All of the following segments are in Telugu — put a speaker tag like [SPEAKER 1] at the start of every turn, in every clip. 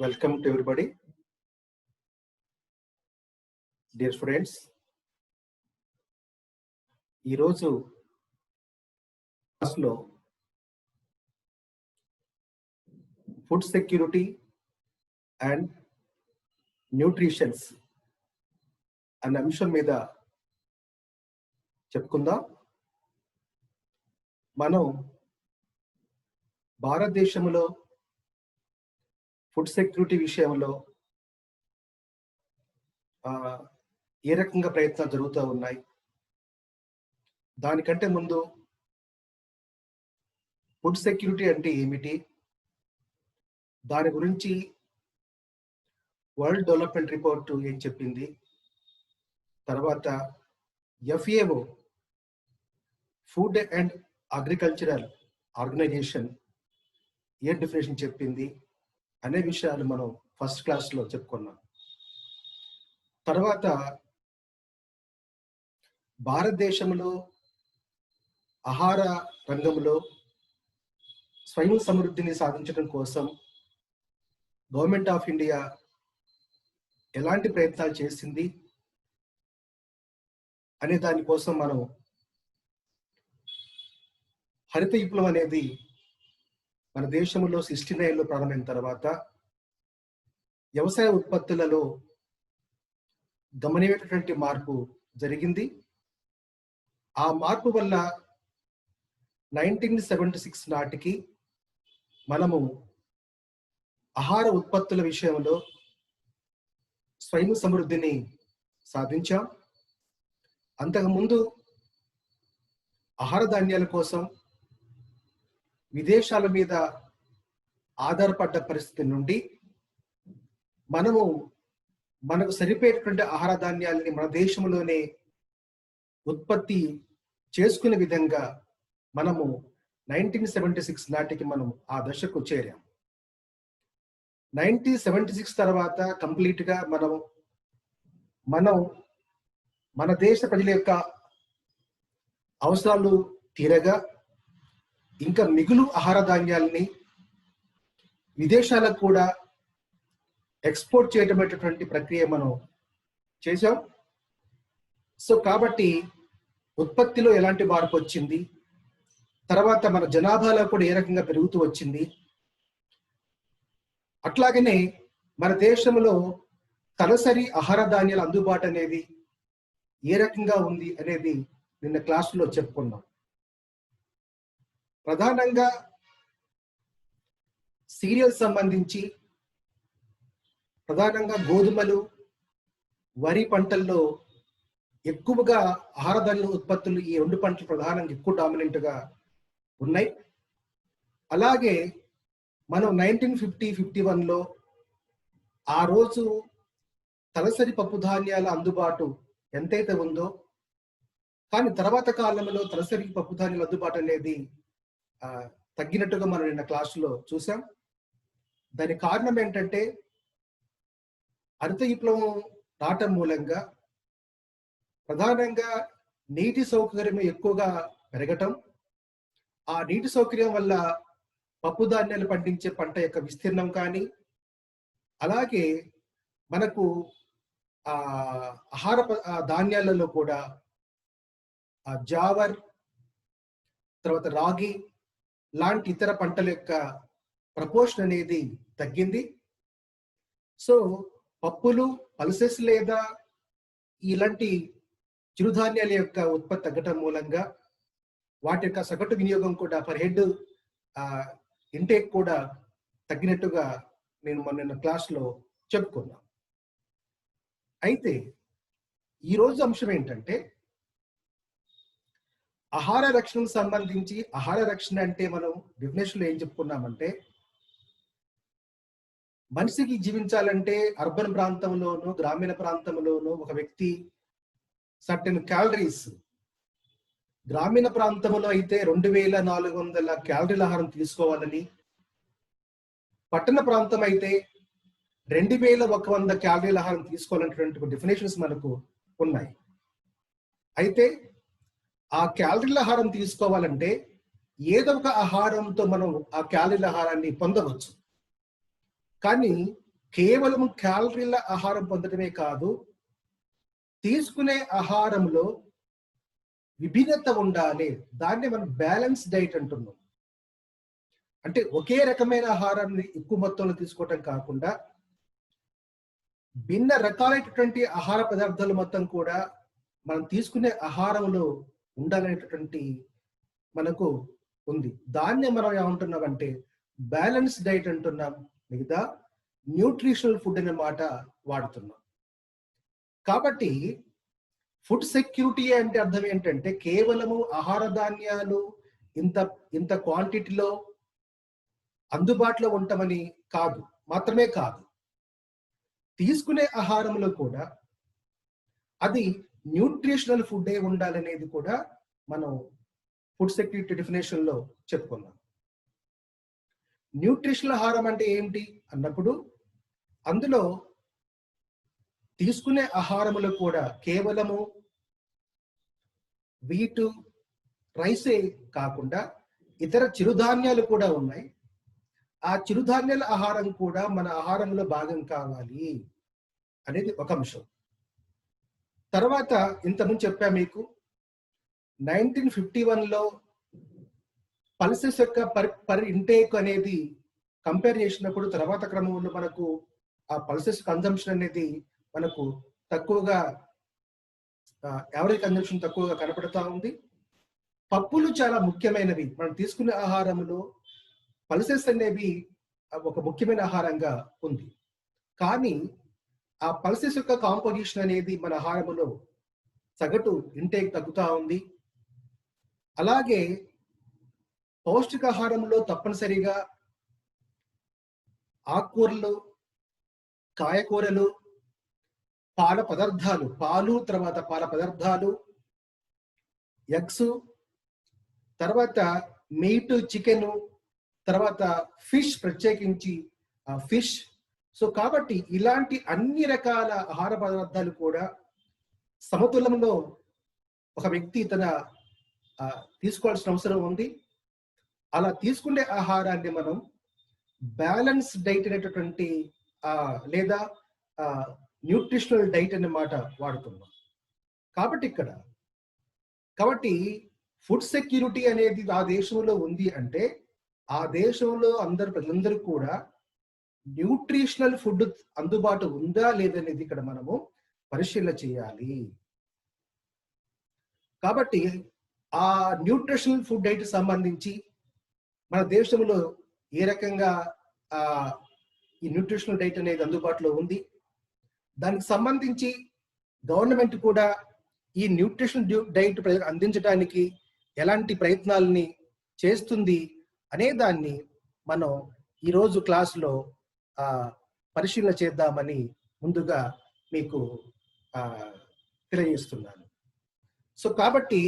[SPEAKER 1] Welcome to everybody. Dear students, ఈరోజు క్లాస్లో ఫుడ్ సెక్యూరిటీ అండ్ న్యూట్రిషన్స్ అనే అంశం మీద చెప్పుకుందాం. మనం భారతదేశంలో ఫుడ్ సెక్యూరిటీ విషయంలో ఏ రకంగా ప్రయత్నాలు జరుగుతూ ఉన్నాయి, దానికంటే ముందు ఫుడ్ సెక్యూరిటీ అంటే ఏమిటి, దాని గురించి వరల్డ్ డెవలప్మెంట్ రిపోర్ట్ ఏం చెప్పింది, తర్వాత FAO food and agricultural organization ఏ డెఫినేషన్ చెప్పింది అనే విషయాలు మనం ఫస్ట్ క్లాస్లో చెప్పుకున్నాం. తర్వాత భారతదేశంలో ఆహార రంగంలో స్వయం సమృద్ధిని సాధించడం కోసం గవర్నమెంట్ ఆఫ్ ఇండియా ఎలాంటి ప్రయత్నాలు చేసింది అనే దానికోసం మనం హరిత విప్లవం అనేది మన దేశంలో 69లో ప్రారంభమైన తర్వాత వ్యవసాయ ఉత్పత్తులలో గమనీయమైనటువంటి మార్పు జరిగింది. ఆ మార్పు వల్ల 1976 నాటికి మనము ఆహార ఉత్పత్తుల విషయంలో స్వయం సమృద్ధిని సాధించాం. అంతకుముందు ఆహార ధాన్యాల కోసం విదేశాల మీద ఆధారపడ్డ పరిస్థితి నుండి మనకు సరిపోయేటువంటి ఆహార ధాన్యాలని మన దేశంలోనే ఉత్పత్తి చేసుకునే విధంగా మనము 1976 నాటికి మనం ఆ దశకు చేరాం. 1976 తర్వాత కంప్లీట్ గా మనం మన దేశ ప్రజల యొక్క అవసరాలు తీరగా ఇంకా మిగులు ఆహార ధాన్యాలని విదేశాలకు కూడా ఎక్స్పోర్ట్ చేయడం అనేటువంటి ప్రక్రియ మనం చేసాం. సో కాబట్టి ఉత్పత్తిలో ఎలాంటి మార్పు వచ్చింది, తర్వాత మన జనాభాలో కూడా ఏ రకంగా పెరుగుతూ వచ్చింది, అట్లాగనే మన దేశంలో తలసరి ఆహార ధాన్యాల అందుబాటు అనేది ఏ రకంగా ఉంది అనేది నిన్న క్లాసులో చెప్పుకున్నాం. ప్రధానంగా సీరియల్ సంబంధించి ప్రధానంగా గోధుమలు, వరి పంటల్లో ఎక్కువగా ఆహార ధాన్యాల ఉత్పత్తులు ఈ రెండు పంటలు ప్రధానంగా ఎక్కువ డామినెంట్ గా ఉన్నాయి. అలాగే మనం 1950-51లో ఆ రోజు తలసరి పప్పు ధాన్యాల అందుబాటు ఎంతైతే ఉందో, కానీ తర్వాత కాలంలో తలసరి పప్పు ధాన్యాల అందుబాటు అనేది తగ్గినట్టుగా మనం నిన్న క్లాసులో చూసాం. దానికి కారణం ఏంటంటే హరిత విప్లవం రావటం మూలంగా ప్రధానంగా నీటి సౌకర్యం ఎక్కువగా పెరగటం, ఆ నీటి సౌకర్యం వల్ల పప్పు ధాన్యాలు పండించే పంట యొక్క విస్తీర్ణం కానీ, అలాగే మనకు ఆహార ధాన్యాలలో కూడా జావర్, తర్వాత రాగి లాంటి ఇతర పంటల యొక్క ప్రపోర్షన్ అనేది తగ్గింది. సో పప్పులు, పల్సెస్ లేదా ఇలాంటి చిరుధాన్యాల యొక్క ఉత్పత్తి తగ్గటం మూలంగా వాటి యొక్క సగటు వినియోగం కూడా పర్ హెడ్ ఇంటేక్ కూడా తగ్గినట్టుగా నేను మొన్న క్లాస్లో చెప్పుకున్నా. అయితే ఈరోజు అంశం ఏంటంటే ఆహార రక్షణకు సంబంధించి, ఆహార రక్షణ అంటే మనం డెఫినేషన్లో ఏం చెప్పుకున్నామంటే మనిషికి జీవించాలంటే అర్బన్ ప్రాంతంలోనూ గ్రామీణ ప్రాంతంలోనూ ఒక వ్యక్తి సర్టెన్ క్యాలరీస్, గ్రామీణ ప్రాంతంలో అయితే 2400 క్యాలరీల ఆహారం తీసుకోవాలని, పట్టణ ప్రాంతం అయితే 2100 క్యాలరీల ఆహారం తీసుకోవాలనేటువంటి డెఫినేషన్స్ మనకు ఉన్నాయి. అయితే ఆ క్యాలరీల ఆహారం తీసుకోవాలంటే ఏదో ఒక ఆహారంతో మనం ఆ క్యాలరీల ఆహారాన్ని పొందవచ్చు. కానీ కేవలం క్యాలరీల ఆహారం పొందడమే కాదు, తీసుకునే ఆహారంలో విభిన్నత ఉండాలి. దాన్ని మనం బ్యాలెన్స్ డైట్ అంటున్నాం. అంటే ఒకే రకమైన ఆహారాన్ని ఎక్కువ మొత్తంలో తీసుకోవటం కాకుండా భిన్న రకాలైనటువంటి ఆహార పదార్థాలు మొత్తం కూడా మనం తీసుకునే ఆహారంలో ఉండాలనేటటువంటి మనకు ఉంది. దాన్నే మనం ఏమంటున్నామంటే బ్యాలెన్స్ డైట్ అంటున్నాం, మిగతా న్యూట్రిషనల్ ఫుడ్ అనే మాట వాడుతున్నాం. కాబట్టి ఫుడ్ సెక్యూరిటీ అంటే అర్థం ఏంటంటే కేవలము ఆహార ధాన్యాలు ఇంత ఇంత క్వాంటిటీలో అందుబాటులో ఉండటమని కాదు, మాత్రమే కాదు, తీసుకునే ఆహారంలో కూడా అది న్యూట్రిషనల్ ఫుడ్ ఏ ఉండాలనేది కూడా మనం ఫుడ్ సెక్యూరిటీ డెఫినేషన్ లో చెప్పుకున్నాం. న్యూట్రిషనల్ ఆహారం అంటే ఏంటి అన్నప్పుడు అందులో తీసుకునే ఆహారములో కూడా కేవలము వీటు రైసే కాకుండా ఇతర చిరుధాన్యాలు కూడా ఉన్నాయి. ఆ చిరుధాన్యాల ఆహారం కూడా మన ఆహారంలో భాగం కావాలి అనేది ఒక అంశం. తర్వాత ఇంతకుముందు చెప్పా మీకు 1951లో పల్సెస్ యొక్క పర్ ఇంటేక్ అనేది కంపేర్ చేసినప్పుడు తర్వాత క్రమంలో మనకు ఆ పల్సెస్ కన్జంప్షన్ అనేది మనకు తక్కువగా, యావరేజ్ కన్జంప్షన్ తక్కువగా కనపడతా ఉంది. పప్పులు చాలా ముఖ్యమైనవి. మనం తీసుకునే ఆహారంలో పల్సెస్ అనేవి ఒక ముఖ్యమైన ఆహారంగా ఉంది. కానీ ఆ పల్సెస్ యొక్క కాంపోజిషన్ అనేది మన ఆహారంలో సగటు ఇంటేక్ తగ్గుతా ఉంది. అలాగే పౌష్టికాహారంలో తప్పనిసరిగా ఆకుకూరలు, కాయకూరలు, పాల పదార్థాలు, పాలు, తర్వాత పాల పదార్థాలు, ఎగ్స్, తర్వాత మీట్, చికెన్, తర్వాత ఫిష్, ప్రత్యేకించి ఫిష్. సో కాబట్టి ఇలాంటి అన్ని రకాల ఆహార పదార్థాలు కూడా సమతులంలో ఒక వ్యక్తి తన తీసుకోవాల్సిన అవసరం ఉంది. అలా తీసుకునే ఆహారాన్ని మనం బ్యాలెన్స్ డైట్ అనేటటువంటి లేదా న్యూట్రిషనల్ డైట్ అనే మాట వాడుతున్నాం. కాబట్టి ఫుడ్ సెక్యూరిటీ అనేది ఆ దేశంలో ఉంది అంటే ఆ దేశంలో ప్రజలందరూ కూడా న్యూట్రిషనల్ ఫుడ్ అందుబాటు ఉందా లేదనేది ఇక్కడ మనము పరిశీలన చేయాలి. కాబట్టి ఆ న్యూట్రిషనల్ ఫుడ్ డైట్ సంబంధించి మన దేశంలో ఏ రకంగా ఈ న్యూట్రిషనల్ డైట్ అనేది అందుబాటులో ఉంది, దానికి సంబంధించి గవర్నమెంట్ కూడా ఈ న్యూట్రిషనల్ డైట్ ప్రజలకు అందించడానికి ఎలాంటి ప్రయత్నాలని చేస్తుంది అనే దాన్ని మనం ఈరోజు క్లాసులో పరిశీలన చేద్దామని ముందుగా మీకు తెలియజేస్తున్నాను. సో కాబట్టి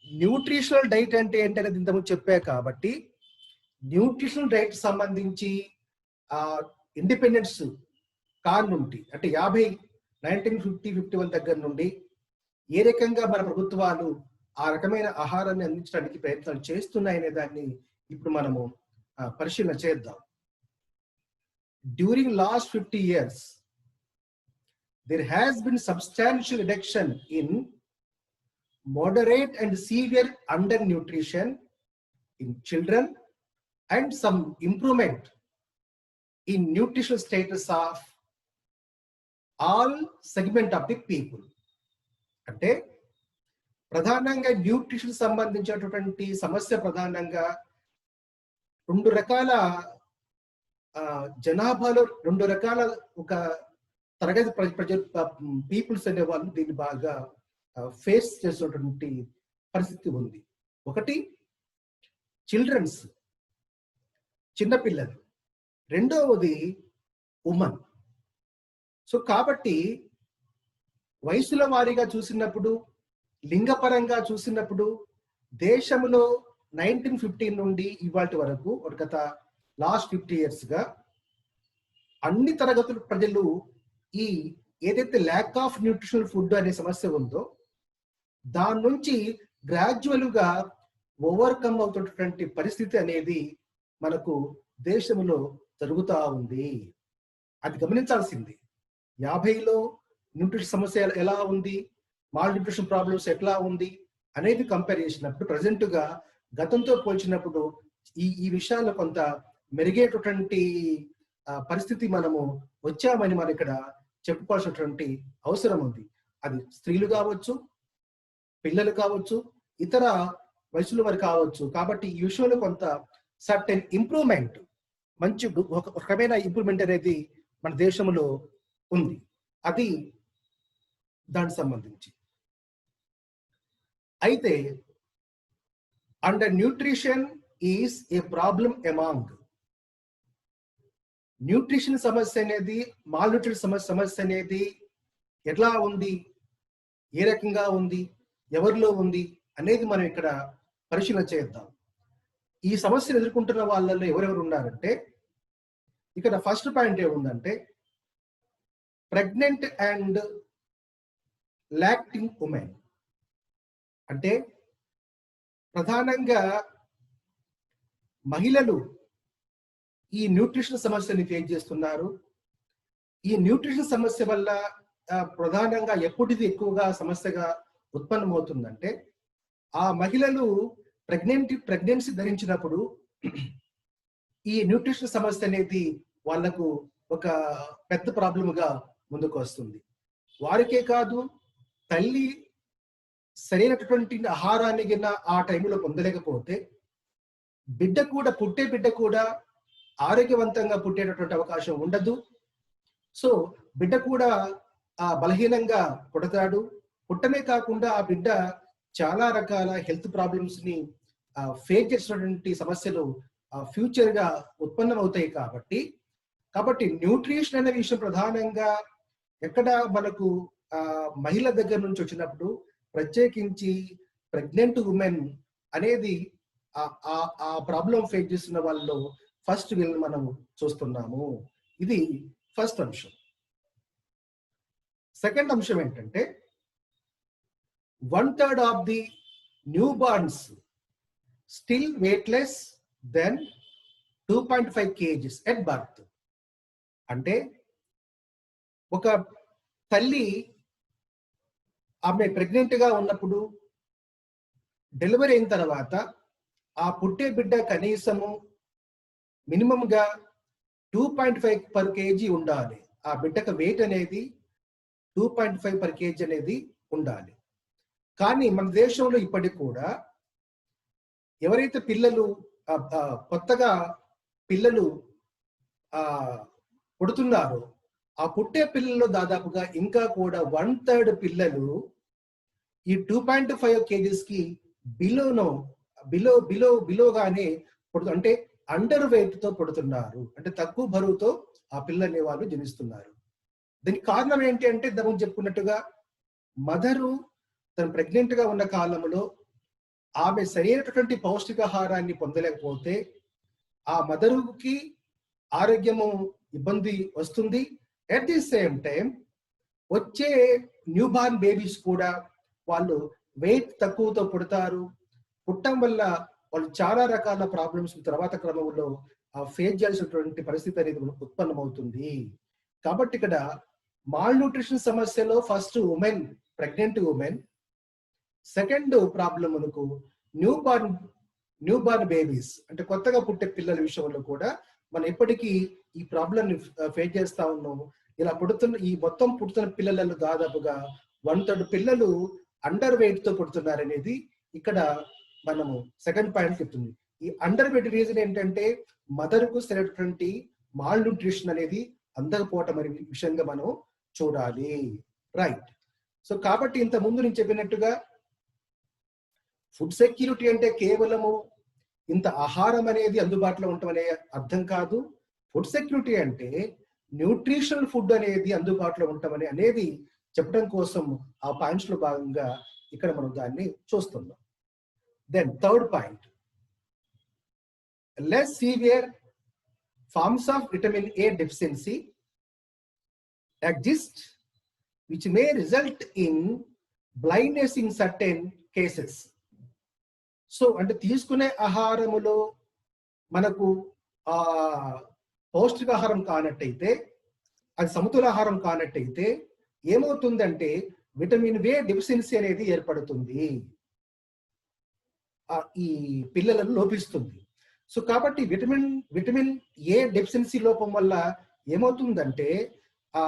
[SPEAKER 1] న్యూట్రిషనల్ డైట్ అంటే ఏంటనేది ఇంతకుముందు చెప్పా. కాబట్టి న్యూట్రిషనల్ డైట్ సంబంధించి ఇండిపెండెన్స్ నుండి అంటే 1950-51 దగ్గర నుండి ఏ రకంగా మన ప్రభుత్వాలు ఆ రకమైన ఆహారాన్ని అందించడానికి ప్రయత్నాలు చేస్తున్నాయనే దాన్ని ఇప్పుడు మనము పరిశీలన చేద్దాం. During last 50 years there has been substantial reduction in moderate and severe undernutrition in children and some improvement in nutritional status of all segment of the people. అంటే ప్రధానంగా న్యూట్రిషన్ సంబంధించినటువంటి సమస్య ప్రధానంగా రెండు రకాల జనాభాలో రెండు రకాల ఒక తరగతి పీపుల్స్ అనే వాళ్ళు దీన్ని బాగా ఫేస్ చేసినటువంటి పరిస్థితి ఉంది. ఒకటి చిల్డ్రన్స్, చిన్నపిల్లలు, రెండవది ఉమెన్. సో కాబట్టి వయసుల వారీగా చూసినప్పుడు, లింగపరంగా చూసినప్పుడు దేశంలో 1915 నుండి ఇవాటి వరకు గత లాస్ట్ 50 years గా అన్ని తరగతుల ప్రజలు ఈ ఏదైతే ల్యాక్ ఆఫ్ న్యూట్రిషనల్ ఫుడ్ అనే సమస్య ఉందో దాని నుంచి గ్రాడ్యువల్ గా ఓవర్కమ్ అవుతున్నటువంటి పరిస్థితి అనేది మనకు దేశంలో జరుగుతూ ఉంది. అది గమనించాల్సింది. 50లో న్యూట్రిషన్ సమస్య ఎలా ఉంది, మాల్ న్యూట్రిషన్ ప్రాబ్లమ్స్ ఎట్లా ఉంది అనేది కంపేర్ చేసినప్పుడు ప్రజెంట్గా గతంతో పోల్చినప్పుడు ఈ విషయాల్లో కొంత మెరుగేటటువంటి పరిస్థితి మనము వచ్చామని మనం ఇక్కడ చెప్పుకోవాల్సినటువంటి అవసరం ఉంది. అది స్త్రీలు కావచ్చు, పిల్లలు కావచ్చు, ఇతర వయసుల వారు కావచ్చు. కాబట్టి ఈ విషయంలో కొంత సర్టెన్ ఇంప్రూవ్మెంట్, మంచి ఒక రకమైన ఇంప్రూవ్మెంట్ అనేది మన దేశంలో ఉంది. అది దానికి సంబంధించి. అయితే under nutrition is a problem among. Nutrition సమస్య అనేది, మాల్ న్యూట్రిషన్ సమస్య అనేది ఎట్లా ఉంది, ఏ రకంగా ఉంది, ఎవరిలో ఉంది అనేది మనం ఇక్కడ పరిశీలన చేద్దాం. ఈ సమస్యను ఎదుర్కొంటున్న వాళ్ళల్లో ఎవరెవరు ఉన్నారంటే, ఇక్కడ ఫస్ట్ పాయింట్ ఏముందంటే ప్రెగ్నెంట్ అండ్ లాక్టింగ్ ఉమెన్. అంటే ప్రధానంగా మహిళలు ఈ న్యూట్రిషన్ సమస్యని ఫేస్ చేస్తున్నారు. ఈ న్యూట్రిషన్ సమస్య వల్ల ప్రధానంగా ఎప్పుడిది ఎక్కువగా సమస్యగా ఉత్పన్నమవుతుందంటే, ఆ మహిళలు ప్రెగ్నెన్సీ ధరించినప్పుడు ఈ న్యూట్రిషన్ సమస్య అనేది వాళ్లకు ఒక పెద్ద ప్రాబ్లమ్గా ముందుకు వస్తుంది. వారికే కాదు, తల్లి సరైనటువంటి ఆహారాన్ని గిన్న ఆ టైంలో పొందలేకపోతే పుట్టే బిడ్డ కూడా ఆరోగ్యవంతంగా పుట్టేటటువంటి అవకాశం ఉండదు. సో బిడ్డ కూడా బలహీనంగా పుడతాడు. పుట్టమే కాకుండా ఆ బిడ్డ చాలా రకాల హెల్త్ ప్రాబ్లమ్స్ ని ఫేస్ చేసినటువంటి సమస్యలు ఫ్యూచర్ గా ఉత్పన్నమవుతాయి. కాబట్టి న్యూట్రిషన్ అనే విషయం ప్రధానంగా ఎక్కడ మనకు మహిళ దగ్గర నుంచి వచ్చినప్పుడు, ప్రత్యేకించి ప్రెగ్నెంట్ ఉమెన్ అనేది ఆ ప్రాబ్లం ఫేస్ చేస్తున్న వాళ్ళలో ఫస్ట్ వీళ్ళని మనం చూస్తున్నాము. ఇది ఫస్ట్ అంశం. సెకండ్ అంశం ఏంటంటే 1/3 of the newborns still weigh less than 2.5 kgs at birth. అంటే ఒక తల్లి ఆమె ప్రెగ్నెంట్ గా ఉన్నప్పుడు, డెలివరీ అయిన తర్వాత ఆ పుట్టే బిడ్డ కనీసము మినిమంగా 2.5 per kg ఉండాలి. ఆ బిడ్డకు వెయిట్ అనేది 2.5 per kg అనేది ఉండాలి. కానీ మన దేశంలో ఇప్పటికి కూడా ఎవరైతే కొత్తగా పిల్లలు పుడుతున్నారో, ఆ పుట్టే పిల్లల్లో దాదాపుగా ఇంకా కూడా 1/3 పిల్లలు ఈ 2.5 kgs కి బిలోగానే అంటే అండర్ వెయిట్ తో పుడుతున్నారు. అంటే తక్కువ బరువుతో ఆ పిల్లల్ని వాళ్ళు జనిస్తున్నారు. దీనికి కారణం ఏంటి అంటే, ఇంతకుముందు చెప్పుకున్నట్టుగా మదరు తను ప్రెగ్నెంట్ గా ఉన్న కాలంలో ఆమె సరైనటువంటి పౌష్టికాహారాన్ని పొందలేకపోతే ఆ మదరుకి ఆరోగ్యము ఇబ్బంది వస్తుంది. అట్ ది సేమ్ టైం వచ్చే న్యూ బార్న్ బేబీస్ కూడా వాళ్ళు వెయిట్ తక్కువతో పుడతారు. పుట్టడం వల్ల వాళ్ళు చాలా రకాల ప్రాబ్లమ్స్ తర్వాత క్రమంలో ఫేస్ చేయాల్సినటువంటి పరిస్థితి అనేది ఉత్పన్నమవుతుంది. కాబట్టి ఇక్కడ మాల్ న్యూట్రిషన్ సమస్యలో first women, pregnant women. Second problem మనకు న్యూ బార్న్ బేబీస్, అంటే కొత్తగా పుట్టే పిల్లల విషయంలో కూడా మనం ఎప్పటికీ ఈ ప్రాబ్లం ఫేస్ చేస్తా ఉన్నాము. ఇలా మొత్తం పుడుతున్న పిల్లలలో దాదాపుగా 1/3 పిల్లలు అండర్ వెయిట్ తో పుడుతున్నారనేది ఇక్కడ మనము సెకండ్ పాయింట్ చెప్తుంది. ఈ అండర్ వెయిట్ రీజన్ ఏంటంటే మదర్ కు సరైనటువంటి మాల్ న్యూట్రిషన్ అనేది అందకపోవటం అనే విషయంగా మనం చూడాలి. రైట్. సో కాబట్టి ఇంత ముందు నేను చెప్పినట్టుగా ఫుడ్ సెక్యూరిటీ అంటే కేవలము ఇంత ఆహారం అనేది అందుబాటులో ఉండటం అనే అర్థం కాదు. ఫుడ్ సెక్యూరిటీ అంటే న్యూట్రిషనల్ ఫుడ్ అనేది అందుబాటులో ఉండటం అనేది చెప్పడం కోసం ఆ పాయింట్స్ లో భాగంగా ఇక్కడ మనం దాన్ని చూస్తున్నాం. Then third point, less severe forms of vitamin A deficiency exist which may result in blindness in certain cases. So అంటే తీసుకునే ఆహారములో మనకు పౌష్టికాహారం కానట్టయితే అది సమతులాహారం కానట్టయితే ఏమవుతుందంటే విటమిన్ ఏ డెఫిషియన్సీ అనేది ఏర్పడుతుంది, ఈ పిల్లలను లోపిస్తుంది. సో కాబట్టి విటమిన్ ఏ డెఫిషియన్సీ లోపం వల్ల ఏమవుతుందంటే ఆ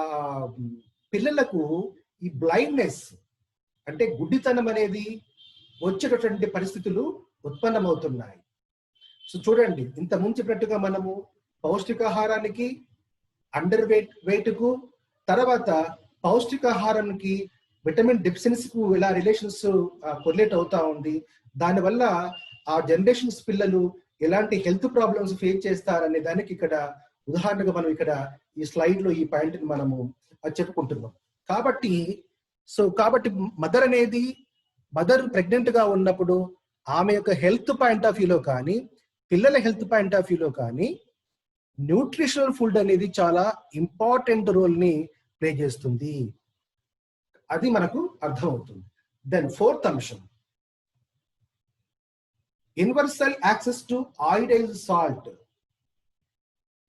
[SPEAKER 1] పిల్లలకు ఈ బ్లైండ్నెస్ అంటే గుడ్డితనం అనేది వచ్చేటటువంటి పరిస్థితులు ఉత్పన్నమవుతున్నాయి. సో చూడండి, ఇంత ముందు చెప్పినట్టుగా మనము పౌష్టికాహారానికి, అండర్ వెయిట్కు, తర్వాత పౌష్టికాహారానికి విటమిన్ డెఫిషియన్సీకు ఇలా రిలేషన్స్ కొరిలేట్ అవుతా ఉంది. దానివల్ల ఆ జనరేషన్స్ పిల్లలు ఎలాంటి హెల్త్ ప్రాబ్లమ్స్ ఫేస్ చేస్తారనే దానికి ఇక్కడ ఉదాహరణగా మనం ఇక్కడ ఈ స్లైడ్ లో ఈ పాయింట్ మనము చెప్పుకుంటున్నాం. కాబట్టి మదర్ ప్రెగ్నెంట్ గా ఉన్నప్పుడు ఆమె యొక్క హెల్త్ పాయింట్ ఆఫ్ వ్యూలో కానీ, పిల్లల హెల్త్ పాయింట్ ఆఫ్ వ్యూలో కానీ న్యూట్రిషనల్ ఫుడ్ అనేది చాలా ఇంపార్టెంట్ రోల్ ని ప్లే చేస్తుంది. అది మనకు అర్థమవుతుంది. దెన్ ఫోర్త్ అంశం, universal access to iodized salt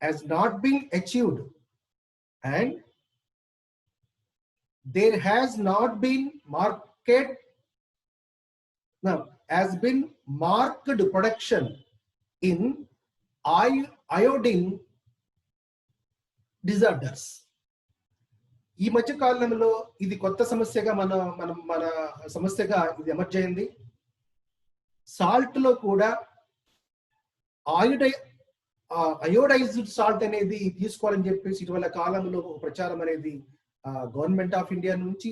[SPEAKER 1] has not been achieved, and there has not been marked production in iodine disorders. ఈ మధ్య కాలంలో ఇది కొత్త సమస్యగా మన సమస్యగా ఇది ఎమర్జ్ అయింది. సాల్ట్ లో కూడా అయోడైజ్డ్ సాల్ట్ అనేది తీసుకోవాలని చెప్పేసి ఇటీవల కాలంలో ప్రచారం అనేది గవర్నమెంట్ ఆఫ్ ఇండియా నుంచి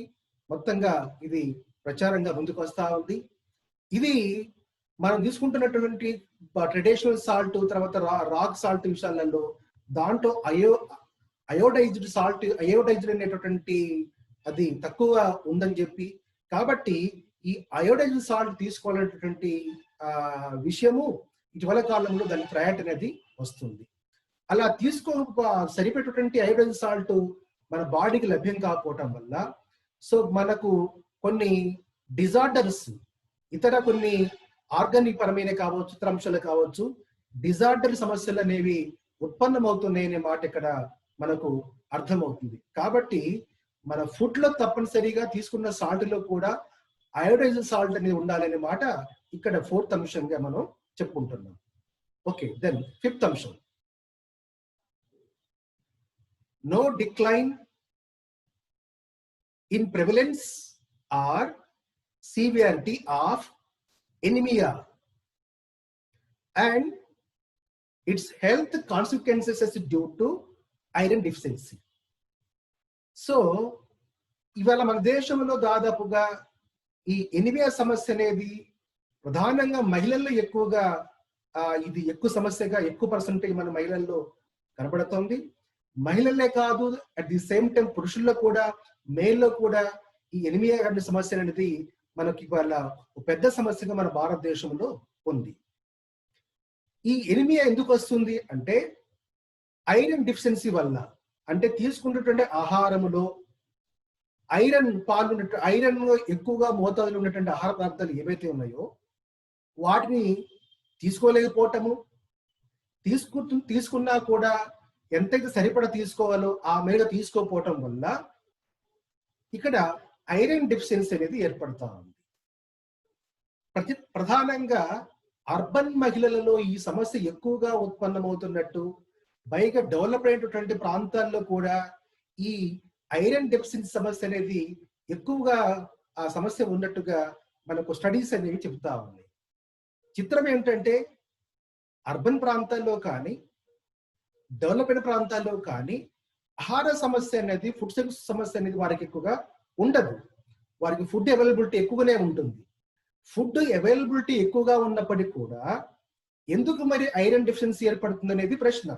[SPEAKER 1] మొత్తంగా ఇది ప్రచారంగా ముందుకు వస్తా ఉంది. ఇది మనం తీసుకుంటున్నటువంటి ట్రెడిషనల్ సాల్ట్, తర్వాత రాక్ సాల్ట్ విషయాలలో దాంట్లో అయోడైజ్డ్ అనేటటువంటి అది తక్కువ ఉందని చెప్పి, కాబట్టి ఈ అయోడైజ్డ్ సాల్ట్ తీసుకోవాలనేటువంటి విషయము ఇటీవల కాలంలో దాని ప్రయారిటీ అనేది వస్తుంది. అలా సరిపెట్టేటువంటి అయోడైజ్డ్ సాల్ట్ మన బాడీకి లభ్యం కాకపోవటం వల్ల సో మనకు కొన్ని డిజార్డర్స్, ఇతర కొన్ని ఆర్గానిక్ పరమైన కావచ్చు, ఇతర అంశాలు కావచ్చు, డిజార్డర్ సమస్యలు అనేవి ఉత్పన్నమవుతున్నాయనే మాట ఇక్కడ మనకు అర్థమవుతుంది. కాబట్టి మన ఫుడ్ లో తప్పనిసరిగా తీసుకున్న సాల్ట్ లో కూడా అయోడైజ్డ్ సాల్ట్ అనేది ఉండాలనే మాట ఇక్కడ ఫోర్త్ అంశంగా మనం చెప్పుకుంటున్నాం. ఓకే, దెన్ ఫిఫ్త్ అంశం, no decline in prevalence or severity of anemia and its health consequences is due to iron deficiency. So ఇవాళ మన దేశంలో దాదాపుగా ఈ ఎనిమియా సమస్య అనేది ప్రధానంగా మహిళల్లో ఎక్కువగా ఇది ఎక్కువ సమస్యగా ఎక్కువ పర్సెంటేజ్ మన మహిళల్లో కనబడుతోంది. మహిళలే కాదు, అట్ ది సేమ్ టైం పురుషుల్లో కూడా, మేల్లో కూడా ఈ ఎనిమియా అనే సమస్య అనేది మనకి ఇవాళ పెద్ద సమస్యగా మన భారతదేశంలో ఉంది. ఈ ఎనిమియా ఎందుకు వస్తుంది అంటే ఐరన్ డెఫిషియన్సీ వల్ల, అంటే తీసుకున్నటువంటి ఆహారములో ఐరన్ ఎక్కువగా మోతాదులో ఉన్నటువంటి ఆహార పదార్థాలు ఏవైతే ఉన్నాయో వాటిని తీసుకోలేకపోవటము, తీసుకున్నా కూడా ఎంతైతే సరిపడా తీసుకోవాలో ఆ మేర తీసుకోకపోవటం వల్ల ఇక్కడ ఐరన్ డెఫిషియన్సీ అనేది ఏర్పడతా ఉంది. ప్రధానంగా అర్బన్ మహిళలలో ఈ సమస్య ఎక్కువగా ఉత్పన్నమవుతున్నట్టు, పైగా డెవలప్ అయినటువంటి ప్రాంతాల్లో కూడా ఈ ఐరన్ డెఫిషియన్సీ సమస్య అనేది ఎక్కువగా ఆ సమస్య ఉన్నట్టుగా మనకు స్టడీస్ అనేవి చెబుతా ఉన్నాయి. చిత్రం ఏంటంటే అర్బన్ ప్రాంతాల్లో కానీ, డెవలప్ అయిన ప్రాంతాల్లో కానీ ఆహార సమస్య అనేది, ఫుడ్ సమస్య అనేది వారికి ఎక్కువగా ఉండదు. వారికి ఫుడ్ అవైలబిలిటీ ఎక్కువగానే ఉంటుంది. ఫుడ్ అవైలబిలిటీ ఎక్కువగా ఉన్నప్పటికీ కూడా ఎందుకు మరి ఐరన్ డెఫిషియన్సీ ఏర్పడుతుంది అనేది ప్రశ్న.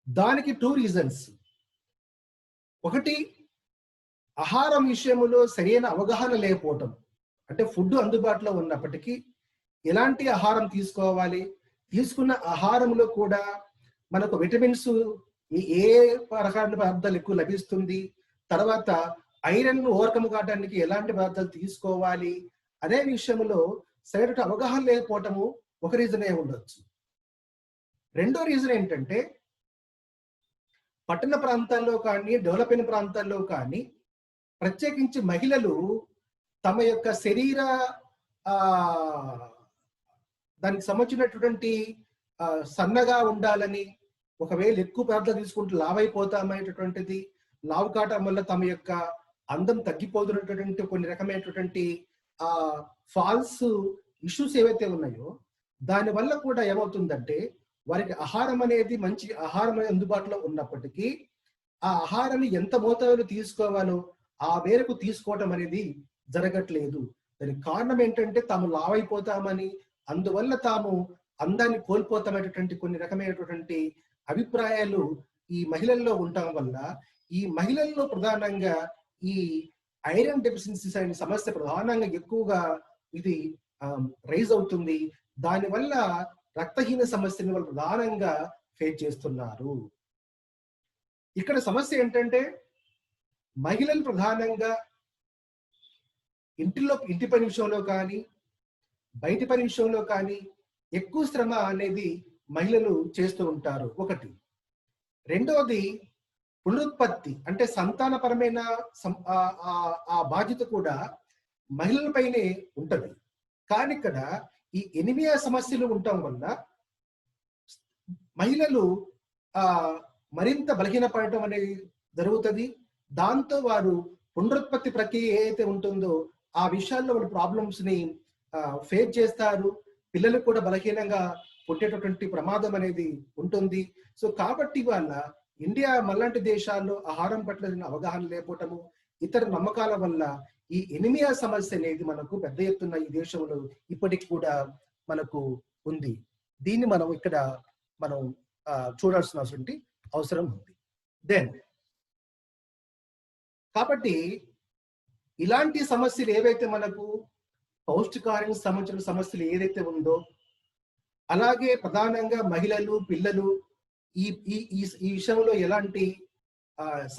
[SPEAKER 1] దానికి 2 రీజన్స్. ఒకటి, ఆహారం విషయంలో సరైన అవగాహన లేకపోవటం. అంటే ఫుడ్ అందుబాటులో ఉన్నప్పటికీ ఎలాంటి ఆహారం తీసుకోవాలి, తీసుకున్న ఆహారంలో కూడా మనకు విటమిన్స్ ఏ రకాల పదార్థాలు ఎక్కువ లభిస్తుంది, తర్వాత ఐరన్ ఓవర్కమ్ కావడానికి ఎలాంటి పదార్థాలు తీసుకోవాలి అనే విషయంలో సరైన అవగాహన లేకపోవటము ఒక రీజనే ఉండొచ్చు. రెండో రీజన్ ఏంటంటే పట్టణ ప్రాంతాల్లో కానీ, డెవలప్ అయిన ప్రాంతాల్లో కానీ ప్రత్యేకించి మహిళలు తమ యొక్క శరీర దానికి సంబంధించినటువంటి సన్నగా ఉండాలని, ఒకవేళ ఎక్కువ పదార్థాలు తీసుకుంటూ లావైపోతామనేటటువంటిది, లావు కావటం వల్ల తమ యొక్క అందం తగ్గిపోతున్నటువంటి కొన్ని రకమైనటువంటి ఫాల్స్ ఇష్యూస్ ఏవైతే ఉన్నాయో దానివల్ల కూడా ఏమవుతుందంటే వారికి ఆహారం అనేది మంచి ఆహారం అనేది అందుబాటులో ఉన్నప్పటికీ ఆ ఆహారాన్ని ఎంత మోతాదులో తీసుకోవాలో ఆ మేరకు తీసుకోవటం అనేది జరగట్లేదు. దానికి కారణం ఏంటంటే తాము లావైపోతామని, అందువల్ల తాము అందాన్ని కోల్పోతామనేటువంటి కొన్ని రకమైనటువంటి అభిప్రాయాలు ఈ మహిళల్లో ఉండటం వల్ల ఈ మహిళల్లో ప్రధానంగా ఈ ఐరన్ డెఫిషియన్సీస్ అనే సమస్య ప్రధానంగా ఎక్కువగా ఇది రైజ్ అవుతుంది. దానివల్ల రక్తహీన సమస్యని వాళ్ళు ప్రధానంగా ఫేస్ చేస్తున్నారు. ఇక్కడ సమస్య ఏంటంటే మహిళలు ప్రధానంగా ఇంటి పని విషయంలో కానీ, బయటి పని విషయంలో కానీ ఎక్కువ శ్రమ అనేది మహిళలు చేస్తూ ఉంటారు. ఒకటి. రెండవది పునరుత్పత్తి అంటే సంతానపరమైన ఆ బాధ్యత కూడా మహిళలపైనే ఉంటది. కానీ ఇక్కడ ఈ ఎనిమియా సమస్యలు ఉండటం వల్ల మహిళలు మరింత బలహీనపడటం అనేది జరుగుతుంది. దాంతో వారు పునరుత్పత్తి ప్రక్రియ ఏదైతే ఉంటుందో ఆ విషయాల్లో వాళ్ళు ప్రాబ్లమ్స్ ని ఫేస్ చేస్తారు. పిల్లలు కూడా బలహీనంగా పుట్టేటటువంటి ప్రమాదం అనేది ఉంటుంది. సో కాబట్టి వాళ్ళ ఇండియా మళ్ళంటి దేశాల్లో ఆహారం పట్ల అవగాహన లేకపోవటము, ఇతర నమ్మకాల వల్ల ఈ ఎనిమియా సమస్య అనేది మనకు పెద్ద ఎత్తున ఈ దేశంలో ఇప్పటికి కూడా మనకు ఉంది. దీన్ని మనం ఇక్కడ చూడాల్సిన అవసరం ఉంది. కాబట్టి ఇలాంటి సమస్యలు ఏవైతే మనకు పౌష్టికాహారం సంబంధించిన సమస్యలు ఏదైతే ఉందో, అలాగే ప్రధానంగా మహిళలు, పిల్లలు ఈ విషయంలో ఎలాంటి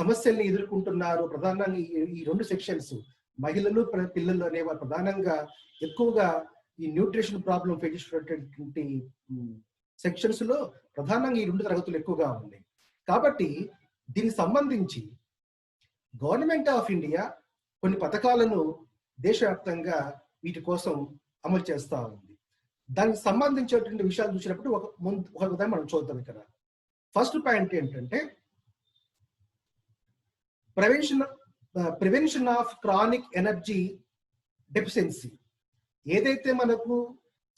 [SPEAKER 1] సమస్యల్ని ఎదుర్కొంటున్నారు, ప్రధానంగా ఈ రెండు సెక్షన్స్ మహిళలు, పిల్లలు అనేవారు ప్రధానంగా ఎక్కువగా ఈ న్యూట్రిషన్ ప్రాబ్లం ఫేస్ చేసినటువంటి సెక్షన్స్ లో ప్రధానంగా ఈ రెండు తరగతులు ఎక్కువగా ఉన్నాయి. కాబట్టి దీనికి సంబంధించి గవర్నమెంట్ ఆఫ్ ఇండియా కొన్ని పథకాలను దేశవ్యాప్తంగా వీటి కోసం అమలు చేస్తా ఉంది. దానికి సంబంధించినటువంటి విషయాలు చూసినప్పుడు ఒక ఉదాహరణ మనం చూద్దాం. ఇక్కడ ఫస్ట్ పాయింట్ ఏంటంటే prevention of chronic energy deficiency. ఏదైతే మనకు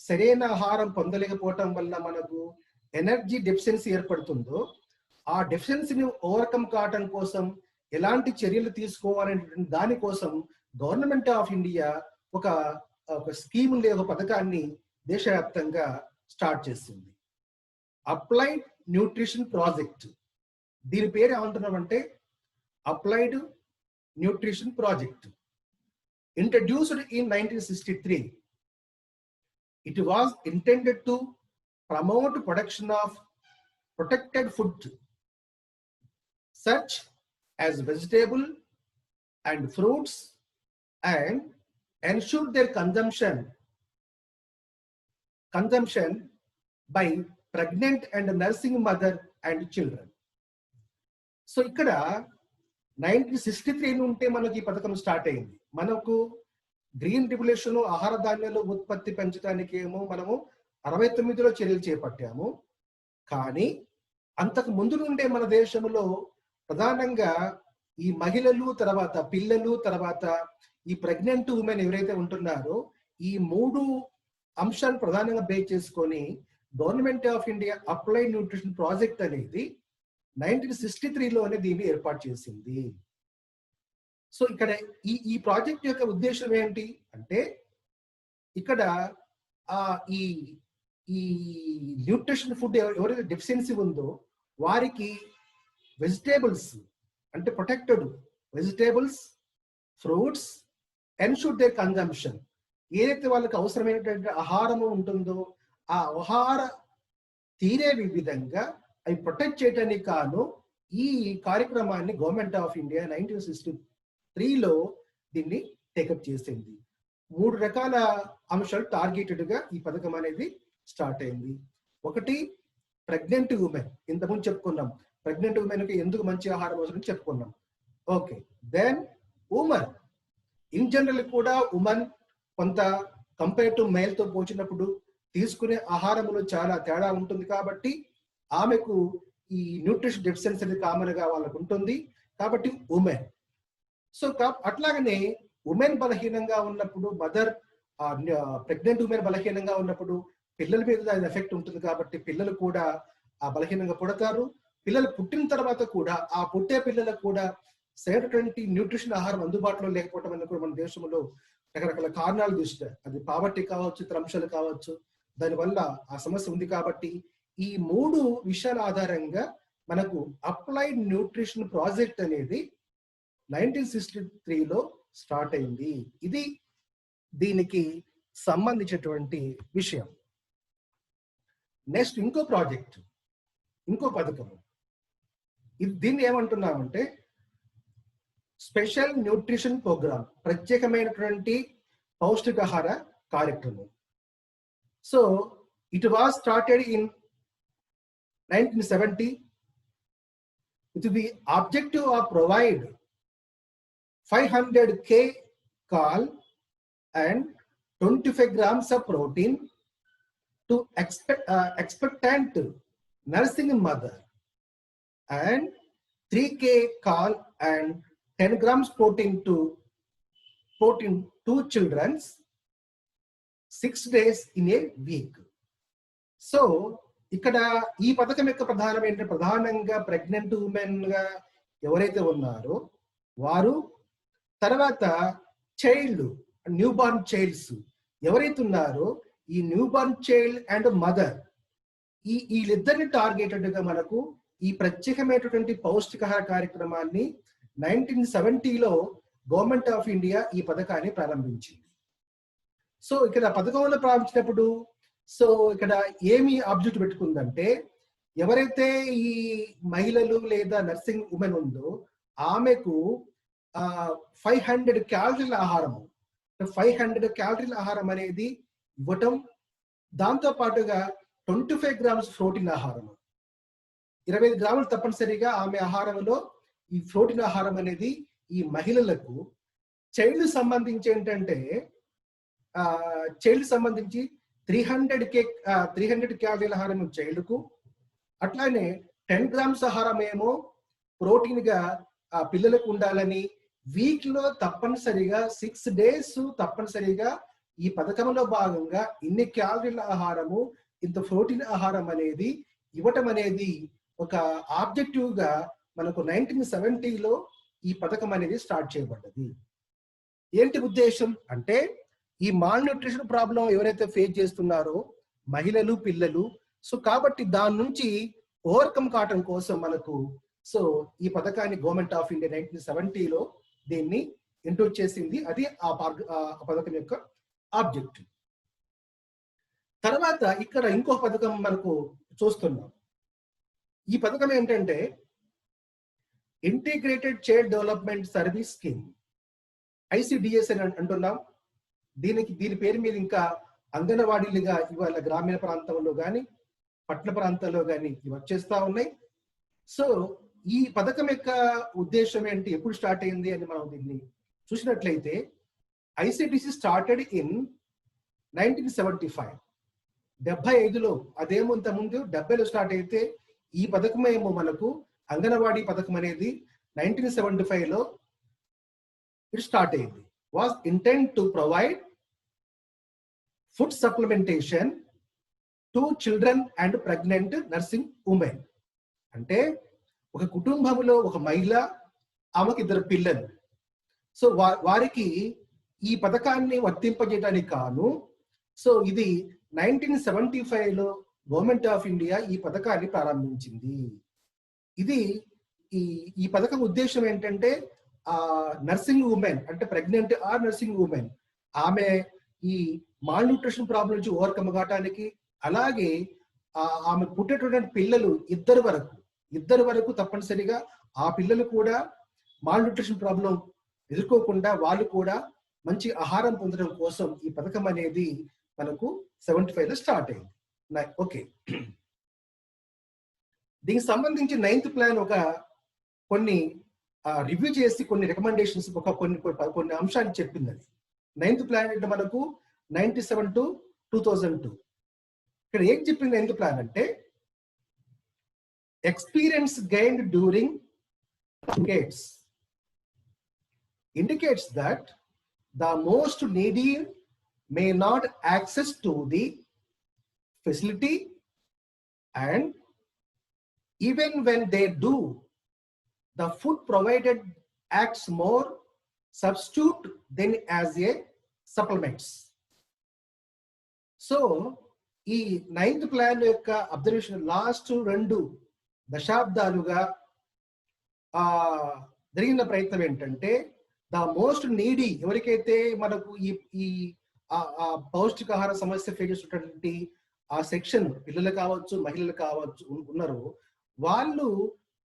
[SPEAKER 1] సరైన ఆహారం పొందలేకపోవటం వల్ల మనకు ఎనర్జీ డెఫిషియన్సీ ఏర్పడుతుందో ఆ డెఫిషియన్సీని ఓవర్కమ్ కావటం కోసం ఎలాంటి చర్యలు తీసుకోవాలనే దానికోసం గవర్నమెంట్ ఆఫ్ ఇండియా ఒక స్కీమ్ లేదా ఒక పథకాన్ని దేశవ్యాప్తంగా స్టార్ట్ చేస్తుంది. Applied nutrition project. దీని పేరు ఏమంటున్నామంటే applied nutrition project. Introduced in 1963. It was intended to promote production of protected food such as vegetable and fruits and ensure their consumption by pregnant and nursing mother and children. So ఇక్కడ 1963 నుంటే మనకి ఈ పథకం స్టార్ట్ అయింది. మనకు గ్రీన్ రెవల్యూషన్ ఆహార ధాన్యాల ఉత్పత్తి పెంచడానికి ఏమో మనము 69లో చర్యలు చేపట్టాము. కానీ అంతకు ముందు నుండే మన దేశంలో ప్రధానంగా ఈ మహిళలు, తర్వాత పిల్లలు, తర్వాత ఈ ప్రెగ్నెంట్ ఉమెన్ ఎవరైతే ఉంటున్నారో ఈ మూడు అంశాలు ప్రధానంగా బేస్ చేసుకొని government of India applied nutrition project అనేది 1963లోనే దీన్ని ఏర్పాటు చేసింది. సో ఇక్కడ ఈ ప్రాజెక్ట్ యొక్క ఉద్దేశం ఏంటి అంటే ఇక్కడ ఈ న్యూట్రిషన్ ఫుడ్ ఎవరైతే డెఫిషియన్సీ ఉందో వారికి వెజిటేబుల్స్ అంటే protected vegetables, fruits, ensure their consumption. ఏదైతే వాళ్ళకి అవసరమైనటువంటి ఆహారము ఉంటుందో ఆ ఆహార తీరే విధంగా అవి ప్రొటెక్ట్ చేయడానికి కాను ఈ కార్యక్రమాన్ని గవర్నమెంట్ ఆఫ్ ఇండియా 1963లో దీన్ని టేకప్ చేసింది. 3 రకాల అంశాలు టార్గెటెడ్ గా ఈ పథకం అనేది స్టార్ట్ అయింది. ఒకటి ప్రెగ్నెంట్ ఉమెన్. ఇంతకుముందు చెప్పుకున్నాం ప్రెగ్నెంట్ ఉమెన్కి ఎందుకు మంచి ఆహారం అవసరం చెప్పుకున్నాం. Okay, then women in general కూడా ఉమెన్ కొంత కంపేర్ టు మేల్తో పోల్చినప్పుడు తీసుకునే ఆహారంలో చాలా తేడా ఉంటుంది కాబట్టి ఆమెకు ఈ న్యూట్రిషన్ డెఫిషియన్సీ అనేది కామన్ గా వాళ్ళకు ఉంటుంది కాబట్టి ఉమెన్. సో అట్లాగనే ఉమెన్ బలహీనంగా ఉన్నప్పుడు మదర్ ప్రెగ్నెంట్ ఉమెన్ బలహీనంగా ఉన్నప్పుడు పిల్లల మీద దాని ఎఫెక్ట్ ఉంటుంది కాబట్టి పిల్లలు కూడా ఆ బలహీనంగా పుడతారు. పిల్లలు పుట్టిన తర్వాత కూడా ఆ పుట్టే పిల్లలకు కూడా సరైనటువంటి న్యూట్రిషన్ ఆహారం అందుబాటులో లేకపోవడం అనేది కూడా మన దేశంలో రకరకాల కారణాలు దృష్ట్యా, అది పావర్టీ కావచ్చు, ఇతర అంశాలు కావచ్చు, దానివల్ల ఆ సమస్య ఉంది. కాబట్టి ఈ 3 విషయాల ఆధారంగా మనకు అప్లైడ్ న్యూట్రిషన్ ప్రాజెక్ట్ అనేది 1963లో స్టార్ట్ అయింది. ఇది దీనికి సంబంధించినటువంటి విషయం. నెక్స్ట్ ఇంకో ప్రాజెక్ట్, ఇంకో పథకం, దీన్ని ఏమంటున్నామంటే స్పెషల్ న్యూట్రిషన్ ప్రోగ్రామ్, ప్రత్యేకమైనటువంటి పౌష్టికాహార కార్యక్రమం. So it was started in 1970 with the objective of provide 500 kcal and 25 grams of protein to expectant nursing mother and 3 kcal and 10 grams protein to children 6 days in a week. So ఇక్కడ ఈ పథకం యొక్క ప్రధానంగా ప్రెగ్నెంట్ ఉమెన్ గా ఎవరైతే ఉన్నారో వారు, తర్వాత చైల్డ్ న్యూ బార్న్ చైల్డ్స్ ఎవరైతే ఉన్నారో ఈ new born child and mother వీళ్ళిద్దరిని టార్గెటెడ్ గా మనకు ఈ ప్రత్యేకమైనటువంటి పౌష్టికాహార కార్యక్రమాన్ని 1970లో గవర్నమెంట్ ఆఫ్ ఇండియా ఈ పథకాన్ని ప్రారంభించింది. సో ఇక్కడ పథకంలో ప్రారంభించినప్పుడు సో ఇక్కడ ఏమి ఆబ్జెక్ట్ పెట్టుకుందంటే, ఎవరైతే ఈ మహిళలు లేదా నర్సింగ్ ఉమెన్ ఉందో ఆమెకు 500 క్యాలరీల ఆహారము, 500 క్యాలరీల ఆహారం అనేది ఇవ్వటం, దాంతో పాటుగా 25 గ్రామ్స్ ప్రోటీన్ ఆహారం, 25 గ్రాములు తప్పనిసరిగా ఆమె ఆహారంలో ఈ ప్రోటీన్ ఆహారం అనేది ఈ మహిళలకు. చైల్డ్ సంబంధించి ఏంటంటే చైల్డ్ సంబంధించి 300 క్యాలరీల ఆహారం చైల్డ్కు, అట్లానే 10 గ్రామ్స్ ఆహారం ఏమో ప్రోటీన్ గా ఆ పిల్లలకు ఉండాలని, వీక్ లో తప్పనిసరిగా 6 days తప్పనిసరిగా ఈ పథకంలో భాగంగా ఇన్ని క్యాలరీల ఆహారము, ఇంత ప్రోటీన్ ఆహారం అనేది ఇవ్వటం అనేది ఒక ఆబ్జెక్టివ్ గా మనకు 1970లో ఈ పథకం అనేది స్టార్ట్ చేయబడ్డది. ఏంటి ఉద్దేశం అంటే, ఈ మాల్ న్యూట్రిషన్ ప్రాబ్లం ఎవరైతే ఫేస్ చేస్తున్నారో మహిళలు, పిల్లలు, సో కాబట్టి దాని నుంచి ఓవర్కమ్ కావటం కోసం మనకు సో ఈ పథకాన్ని గవర్నమెంట్ ఆఫ్ ఇండియా 1970లో దీన్ని ఇంట్రొడ్యూస్ చేసింది. అది ఆ పథకం యొక్క ఆబ్జెక్టివ్. తర్వాత ఇక్కడ ఇంకో పథకం మనకు చూస్తున్నాం. ఈ పథకం ఏంటంటే integrated child development service scheme, ICDS అని అంటున్నాం. దీని పేరు మీద ఇంకా అంగన్వాడీలుగా ఇవాళ గ్రామీణ ప్రాంతంలో కానీ పట్టణ ప్రాంతాల్లో కానీ ఇవి వచ్చేస్తా ఉన్నాయి. సో ఈ పథకం యొక్క ఉద్దేశం ఏంటి, ఎప్పుడు స్టార్ట్ అయింది అని మనం దీన్ని చూసినట్లయితే, ICDC స్టార్టెడ్ ఇన్ 1975, 75లో. అదేమో ఇంత ముందు 70లో స్టార్ట్ అయితే ఈ పథకం ఏమో మనకు అంగన్వాడీ పథకం అనేది 1975లో ఇట్ స్టార్ట్ అయింది. was intended to provide food supplementation to children and pregnant nursing women. అంటే ఒక కుటుంబంలో ఒక మహిళ, ఆమెకి 2 పిల్లలు, సో వారికి ఈ పథకాన్ని వర్తింపజేయడానికి కాను సో ఇది 1975లో గవర్నమెంట్ ఆఫ్ ఇండియా ఈ పథకాన్ని ప్రారంభించింది. ఇది ఈ పథకం ఉద్దేశం ఏంటంటే, నర్సింగ్ ఉమెన్ అంటే ప్రెగ్నెంట్ ఆర్ నర్సింగ్ ఉమెన్ ఆమె ఈ మాల్ న్యూట్రిషన్ ప్రాబ్లం నుంచి ఓవర్కమ్ కావడానికి, అలాగే ఆమె పుట్టేటువంటి పిల్లలు ఇద్దరు వరకు తప్పనిసరిగా ఆ పిల్లలు కూడా మాల్ న్యూట్రిషన్ ప్రాబ్లం ఎదుర్కోకుండా వాళ్ళు కూడా మంచి ఆహారం పొందడం కోసం ఈ పథకం అనేది మనకు 75లో స్టార్ట్ అయింది. ఓకే, దీనికి సంబంధించి 9th ప్లాన్ ఒక కొన్ని రివ్యూ చేసి కొన్ని రికమెండేషన్స్ కొన్ని అంశాలు చెప్పింది. అది 9th ప్లాన్ అంటే మనకు 97 to 2002. ఇక్కడ ఏం చెప్పింది 9th ప్లాన్ అంటే, experience gained during decades indicates that the most needy may not access to the facility, and even when they do, the food provided acts more substitute than as a supplements. So ఈ 9th ప్లాన్ యొక్క అబ్జర్వేషన్ లాస్ట్ 2 దశాబ్దాలుగా జరిగిన ప్రయత్నం ఏంటంటే, ద మోస్ట్ నీడీ, ఎవరికైతే మనకు ఈ పౌష్టికాహార సమస్య ఫేస్ చేసినటువంటి ఆ సెక్షన్, పిల్లలు కావచ్చు మహిళలు కావచ్చు ఉన్నారో, వాళ్ళు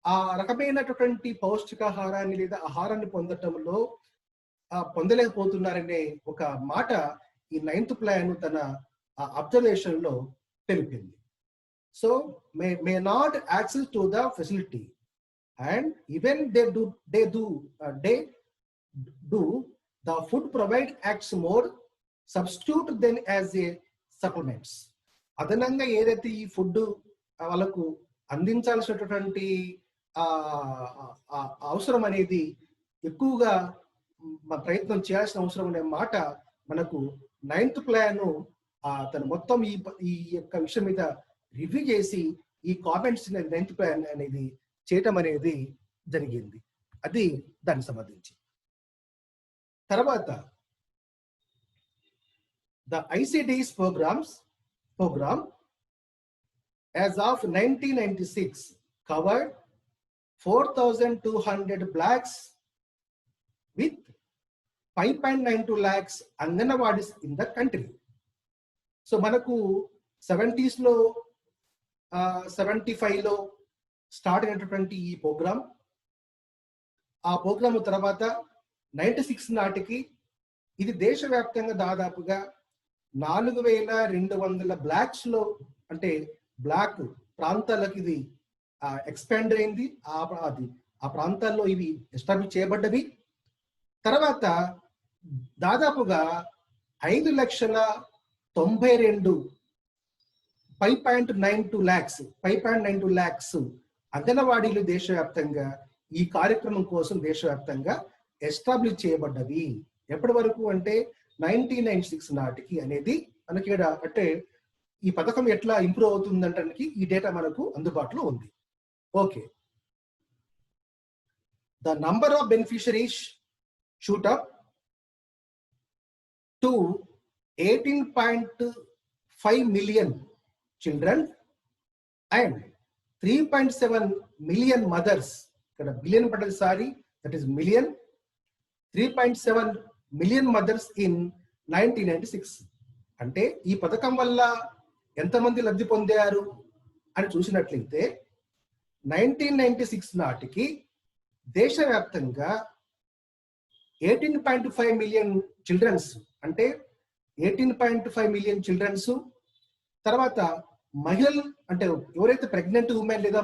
[SPEAKER 1] ఆ రకమైనటువంటి పౌష్టికాహారాన్ని లేదా ఆహారాన్ని పొందటంలో పొందలేకపోతున్నారనే ఒక మాట ఈ 9th ప్లాన్ తన అబ్జర్వేషన్ లో తెలిపింది. So may not access to the facility, and even they do the food provide acts more substitute than as a supplements. అదనంగా ఏదైతే ఈ ఫుడ్ వాళ్ళకు అందించాల్సినటువంటి అవసరం అనేది ఎక్కువగా ప్రయత్నం చేయాల్సిన అవసరం అనే మాట మనకు 9th ప్లాన్ తను మొత్తం ఈ యొక్క విషయం మీద రివ్యూ చేసి ఈ కామెంట్స్ 9th ప్లాన్ అనేది చేయటం అనేది జరిగింది. అది దానికి సంబంధించి. తర్వాత the ICDS program as of 1996 covered 4,200 blacks with 5.92 lakhs anganwadis in the country. So మనకు 70s లో 75 లో స్టార్ట్ అయినటువంటి ఈ ప్రోగ్రామ్, ఆ ప్రోగ్రామ్ తర్వాత 96 నాటికి ఇది దేశవ్యాప్తంగా దాదాపుగా 4,200 బ్లాక్స్ లో, అంటే బ్లాక్ ప్రాంతాలకు ఇది ఎక్స్పాండ్ అయింది. ఆ ప్రాంతాల్లో ఇవి ఎస్టాబ్లిష్ చేయబడ్డవి. తర్వాత దాదాపుగా 5,92,000 5.92 lakhs అంగన్వాడీలు దేశవ్యాప్తంగా ఈ కార్యక్రమం కోసం దేశవ్యాప్తంగా ఎస్టాబ్లిష్ చేయబడ్డవి. ఎప్పటి వరకు అంటే 1996 నాటికి అనేది మనకి అంటే ఈ పథకం ఎట్లా ఇంప్రూవ్ అవుతుందంటానికి ఈ డేటా మనకు అందుబాటులో ఉంది. Okay, the number of beneficiaries shoot up to 18.5 million children and 3.7 million mothers. ఇక్కడ బిలియన్ పడ్డది, sorry, that is million. 3.7 million mothers in 1996. అంటే ఈ పథకం వల్ల ఎంతమంది లబ్ధి పొందారు అని చూసినట్లయితే 1996 నాటికి దేశవ్యాప్తంగా 18.5 million చిల్డ్రన్స్, అంటే 18.5 million చిల్డ్రన్స్. తర్వాత మహిళలు, అంటే ఎవరైతే ప్రెగ్నెంట్ ఉమెన్ లేదా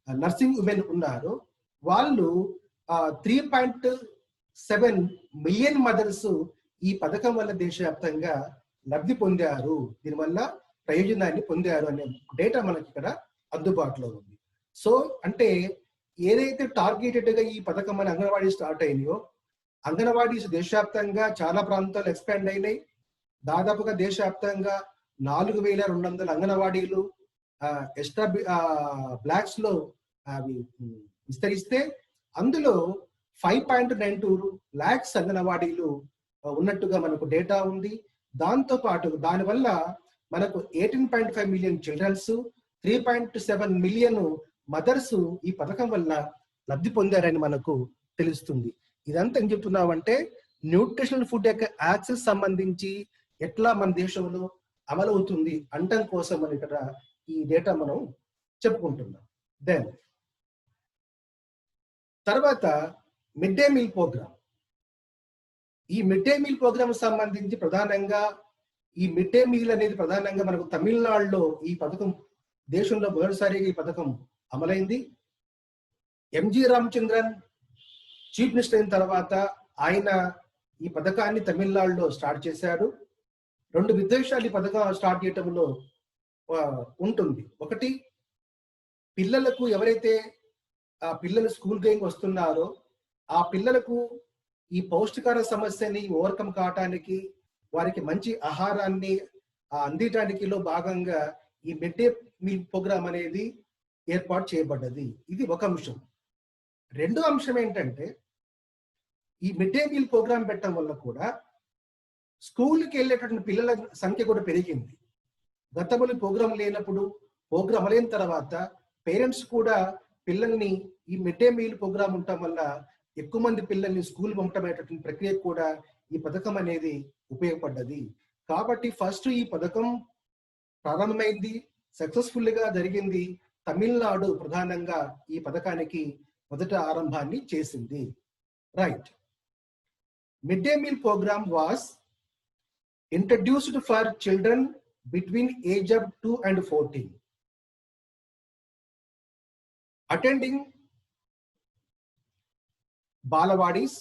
[SPEAKER 1] నర్సింగ్ ఉమెన్ ఉన్నారో వాళ్ళు 3.7 million మదర్స్ ఈ పథకం వల్ల దేశవ్యాప్తంగా లబ్ధి పొందారు, దీనివల్ల ప్రయోజనాన్ని పొందారు అనే డేటా మనకి ఇక్కడ అందుబాటులో ఉంది. సో అంటే ఏదైతే టార్గెటెడ్ గా ఈ పథకం అని అంగన్వాడీ స్టార్ట్ అయినాయో, అంగన్వాడీస్ దేశవ్యాప్తంగా చాలా ప్రాంతాలు ఎక్స్పాండ్ అయినాయి. దాదాపుగా దేశవ్యాప్తంగా 4,200 అంగన్వాడీలు బ్లాక్స్ లో అవి విస్తరిస్తే అందులో 5.92 lakhs అంగన్వాడీలు ఉన్నట్టుగా మనకు డేటా ఉంది. దాంతో పాటు దానివల్ల మనకు 18.5 million చిల్డ్రన్స్, 3.7 million మదర్స్ ఈ పథకం వల్ల లబ్ధి పొందారని మనకు తెలుస్తుంది. ఇదంతా ఏం చెప్తున్నామంటే న్యూట్రిషనల్ ఫుడ్ యొక్క యాక్సెస్ సంబంధించి ఎట్లా మన దేశంలో అమలవుతుంది అంటం కోసం అని ఇక్కడ ఈ డేటా మనం చెప్పుకుంటున్నాం. దెన్ తర్వాత మిడ్ డే మీల్ ప్రోగ్రామ్. ఈ మిడ్ డే మీల్ ప్రోగ్రామ్ సంబంధించి ప్రధానంగా ఈ మిడ్ డే మీల్ అనేది ప్రధానంగా మనకు తమిళనాడులో ఈ పథకం దేశంలో మొదటిసారిగా ఈ పథకం అమలైంది. ఎంజి రామచంద్రన్ చీఫ్ మినిస్టర్ అయిన తర్వాత ఆయన ఈ పథకాన్ని తమిళనాడులో స్టార్ట్ చేశారు. 2 ఉద్దేశాలు ఈ పథకం స్టార్ట్ చేయటంలో ఉంటుంది. ఒకటి, పిల్లలకు ఎవరైతే ఆ పిల్లలు స్కూల్ గోయింగ్ వస్తున్నారో ఆ పిల్లలకు ఈ పౌష్టికాహార సమస్యని ఓవర్కమ్ కావటానికి, వారికి మంచి ఆహారాన్ని అందించడానికిలో భాగంగా ఈ మిడ్ డే మీల్ ప్రోగ్రామ్ అనేది ఏర్పాటు చేయబడ్డది. ఇది ఒక అంశం. రెండో అంశం ఏంటంటే, ఈ మిడ్ డే మీల్ ప్రోగ్రామ్ పెట్టడం వల్ల కూడా స్కూల్కి వెళ్ళేటటువంటి పిల్లల సంఖ్య కూడా పెరిగింది. గతంలో ప్రోగ్రాం లేనప్పుడు ప్రోగ్రాం అమలైన తర్వాత పేరెంట్స్ కూడా పిల్లల్ని ఈ మిడ్ డే మీల్ ప్రోగ్రామ్ ఉండటం వల్ల ఎక్కువ మంది పిల్లల్ని స్కూల్ పంపడం అనేటటువంటి ప్రక్రియ కూడా ఈ పథకం అనేది ఉపయోగపడ్డది. కాబట్టి ఫస్ట్ ఈ పథకం ప్రారంభమైంది, సక్సెస్ఫుల్ గా జరిగింది. తమిళనాడు ప్రధానంగా ఈ పథకానికి మొదట ఆరంభాన్ని చేసింది. Right. Midday meal program was introduced for children between age of 2 and 14, attending Balawadis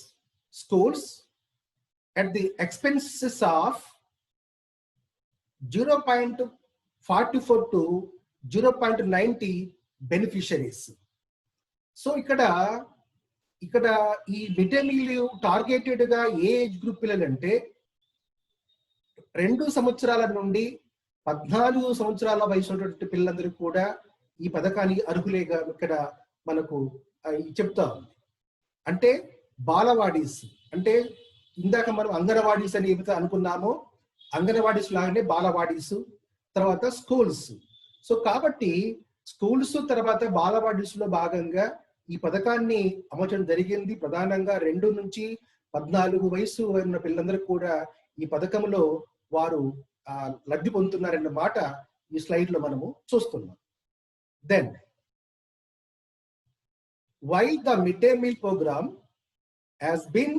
[SPEAKER 1] schools at the expenses of 0.44 to 0.90 beneficiaries. So ఇక్కడ ఈ మిడ్ డే మీల్ టార్గెటెడ్ గా ఏ ఏజ్ గ్రూప్ పిల్లలు అంటే 2 సంవత్సరాల నుండి 14 సంవత్సరాల వయసు ఉన్నటువంటి పిల్లలందరూ కూడా ఈ పథకానికి అర్హులేగా ఇక్కడ మనకు చెప్తా ఉంది. అంటే బాలవాడీస్ అంటే ఇందాక మనం అంగన్వాడీస్ అని ఏమైతే అనుకున్నామో అంగన్వాడీస్ లాగానే బాలవాడీస్, తర్వాత స్కూల్స్. సో కాబట్టి స్కూల్స్ తర్వాత బాలవాడీస్ లో భాగంగా ఈ పథకాన్ని అమర్చడం జరిగింది. ప్రధానంగా 2 నుంచి 14 వయసు ఉన్న పిల్లలందరూ కూడా ఈ పథకంలో వారు లబ్ధి పొందుతున్నారన్న మాట ఈ స్లైడ్ లో మనము చూస్తున్నాం. Then while the midday meal program has been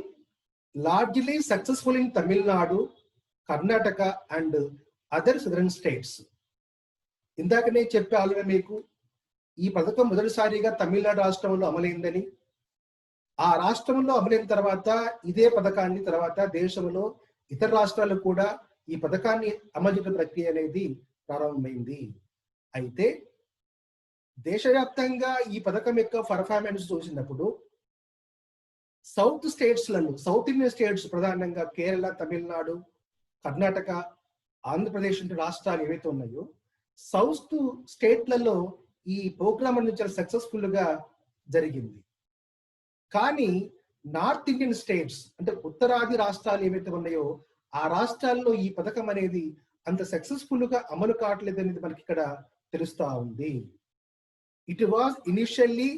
[SPEAKER 1] largely successful in Tamil Nadu, Karnataka and other southern states. ఇందాకనే చెప్పే ఆల్రెడీ మీకు ఈ పథకం మొదటిసారిగా తమిళనాడు రాష్ట్రంలో అమలైందని, ఆ రాష్ట్రంలో అమలైన తర్వాత ఇదే పథకాన్ని తర్వాత దేశంలో ఇతర రాష్ట్రాలు కూడా ఈ పథకాన్ని అమలు చేయడం ప్రక్రియ అనేది ప్రారంభమైంది. అయితే దేశవ్యాప్తంగా ఈ పథకం యొక్క పర్ఫార్మెన్స్ చూసినప్పుడు సౌత్ ఇండియన్ స్టేట్స్ ప్రధానంగా కేరళ, తమిళనాడు, కర్ణాటక, ఆంధ్రప్రదేశ్ రాష్ట్రాలు ఏవైతే ఉన్నాయో సౌత్ స్టేట్లలో ఈ ప్రోగ్రామ్ అనేది చాలా సక్సెస్ఫుల్ గా జరిగింది. కానీ నార్త్ ఇండియన్ స్టేట్స్ అంటే ఉత్తరాది రాష్ట్రాలు ఏవైతే ఉన్నాయో ఆ రాష్ట్రాల్లో ఈ పథకం అనేది అంత సక్సెస్ఫుల్ గా అమలు కావట్లేదు అనేది మనకి ఇక్కడ తెలుస్తా ఉంది. It was initially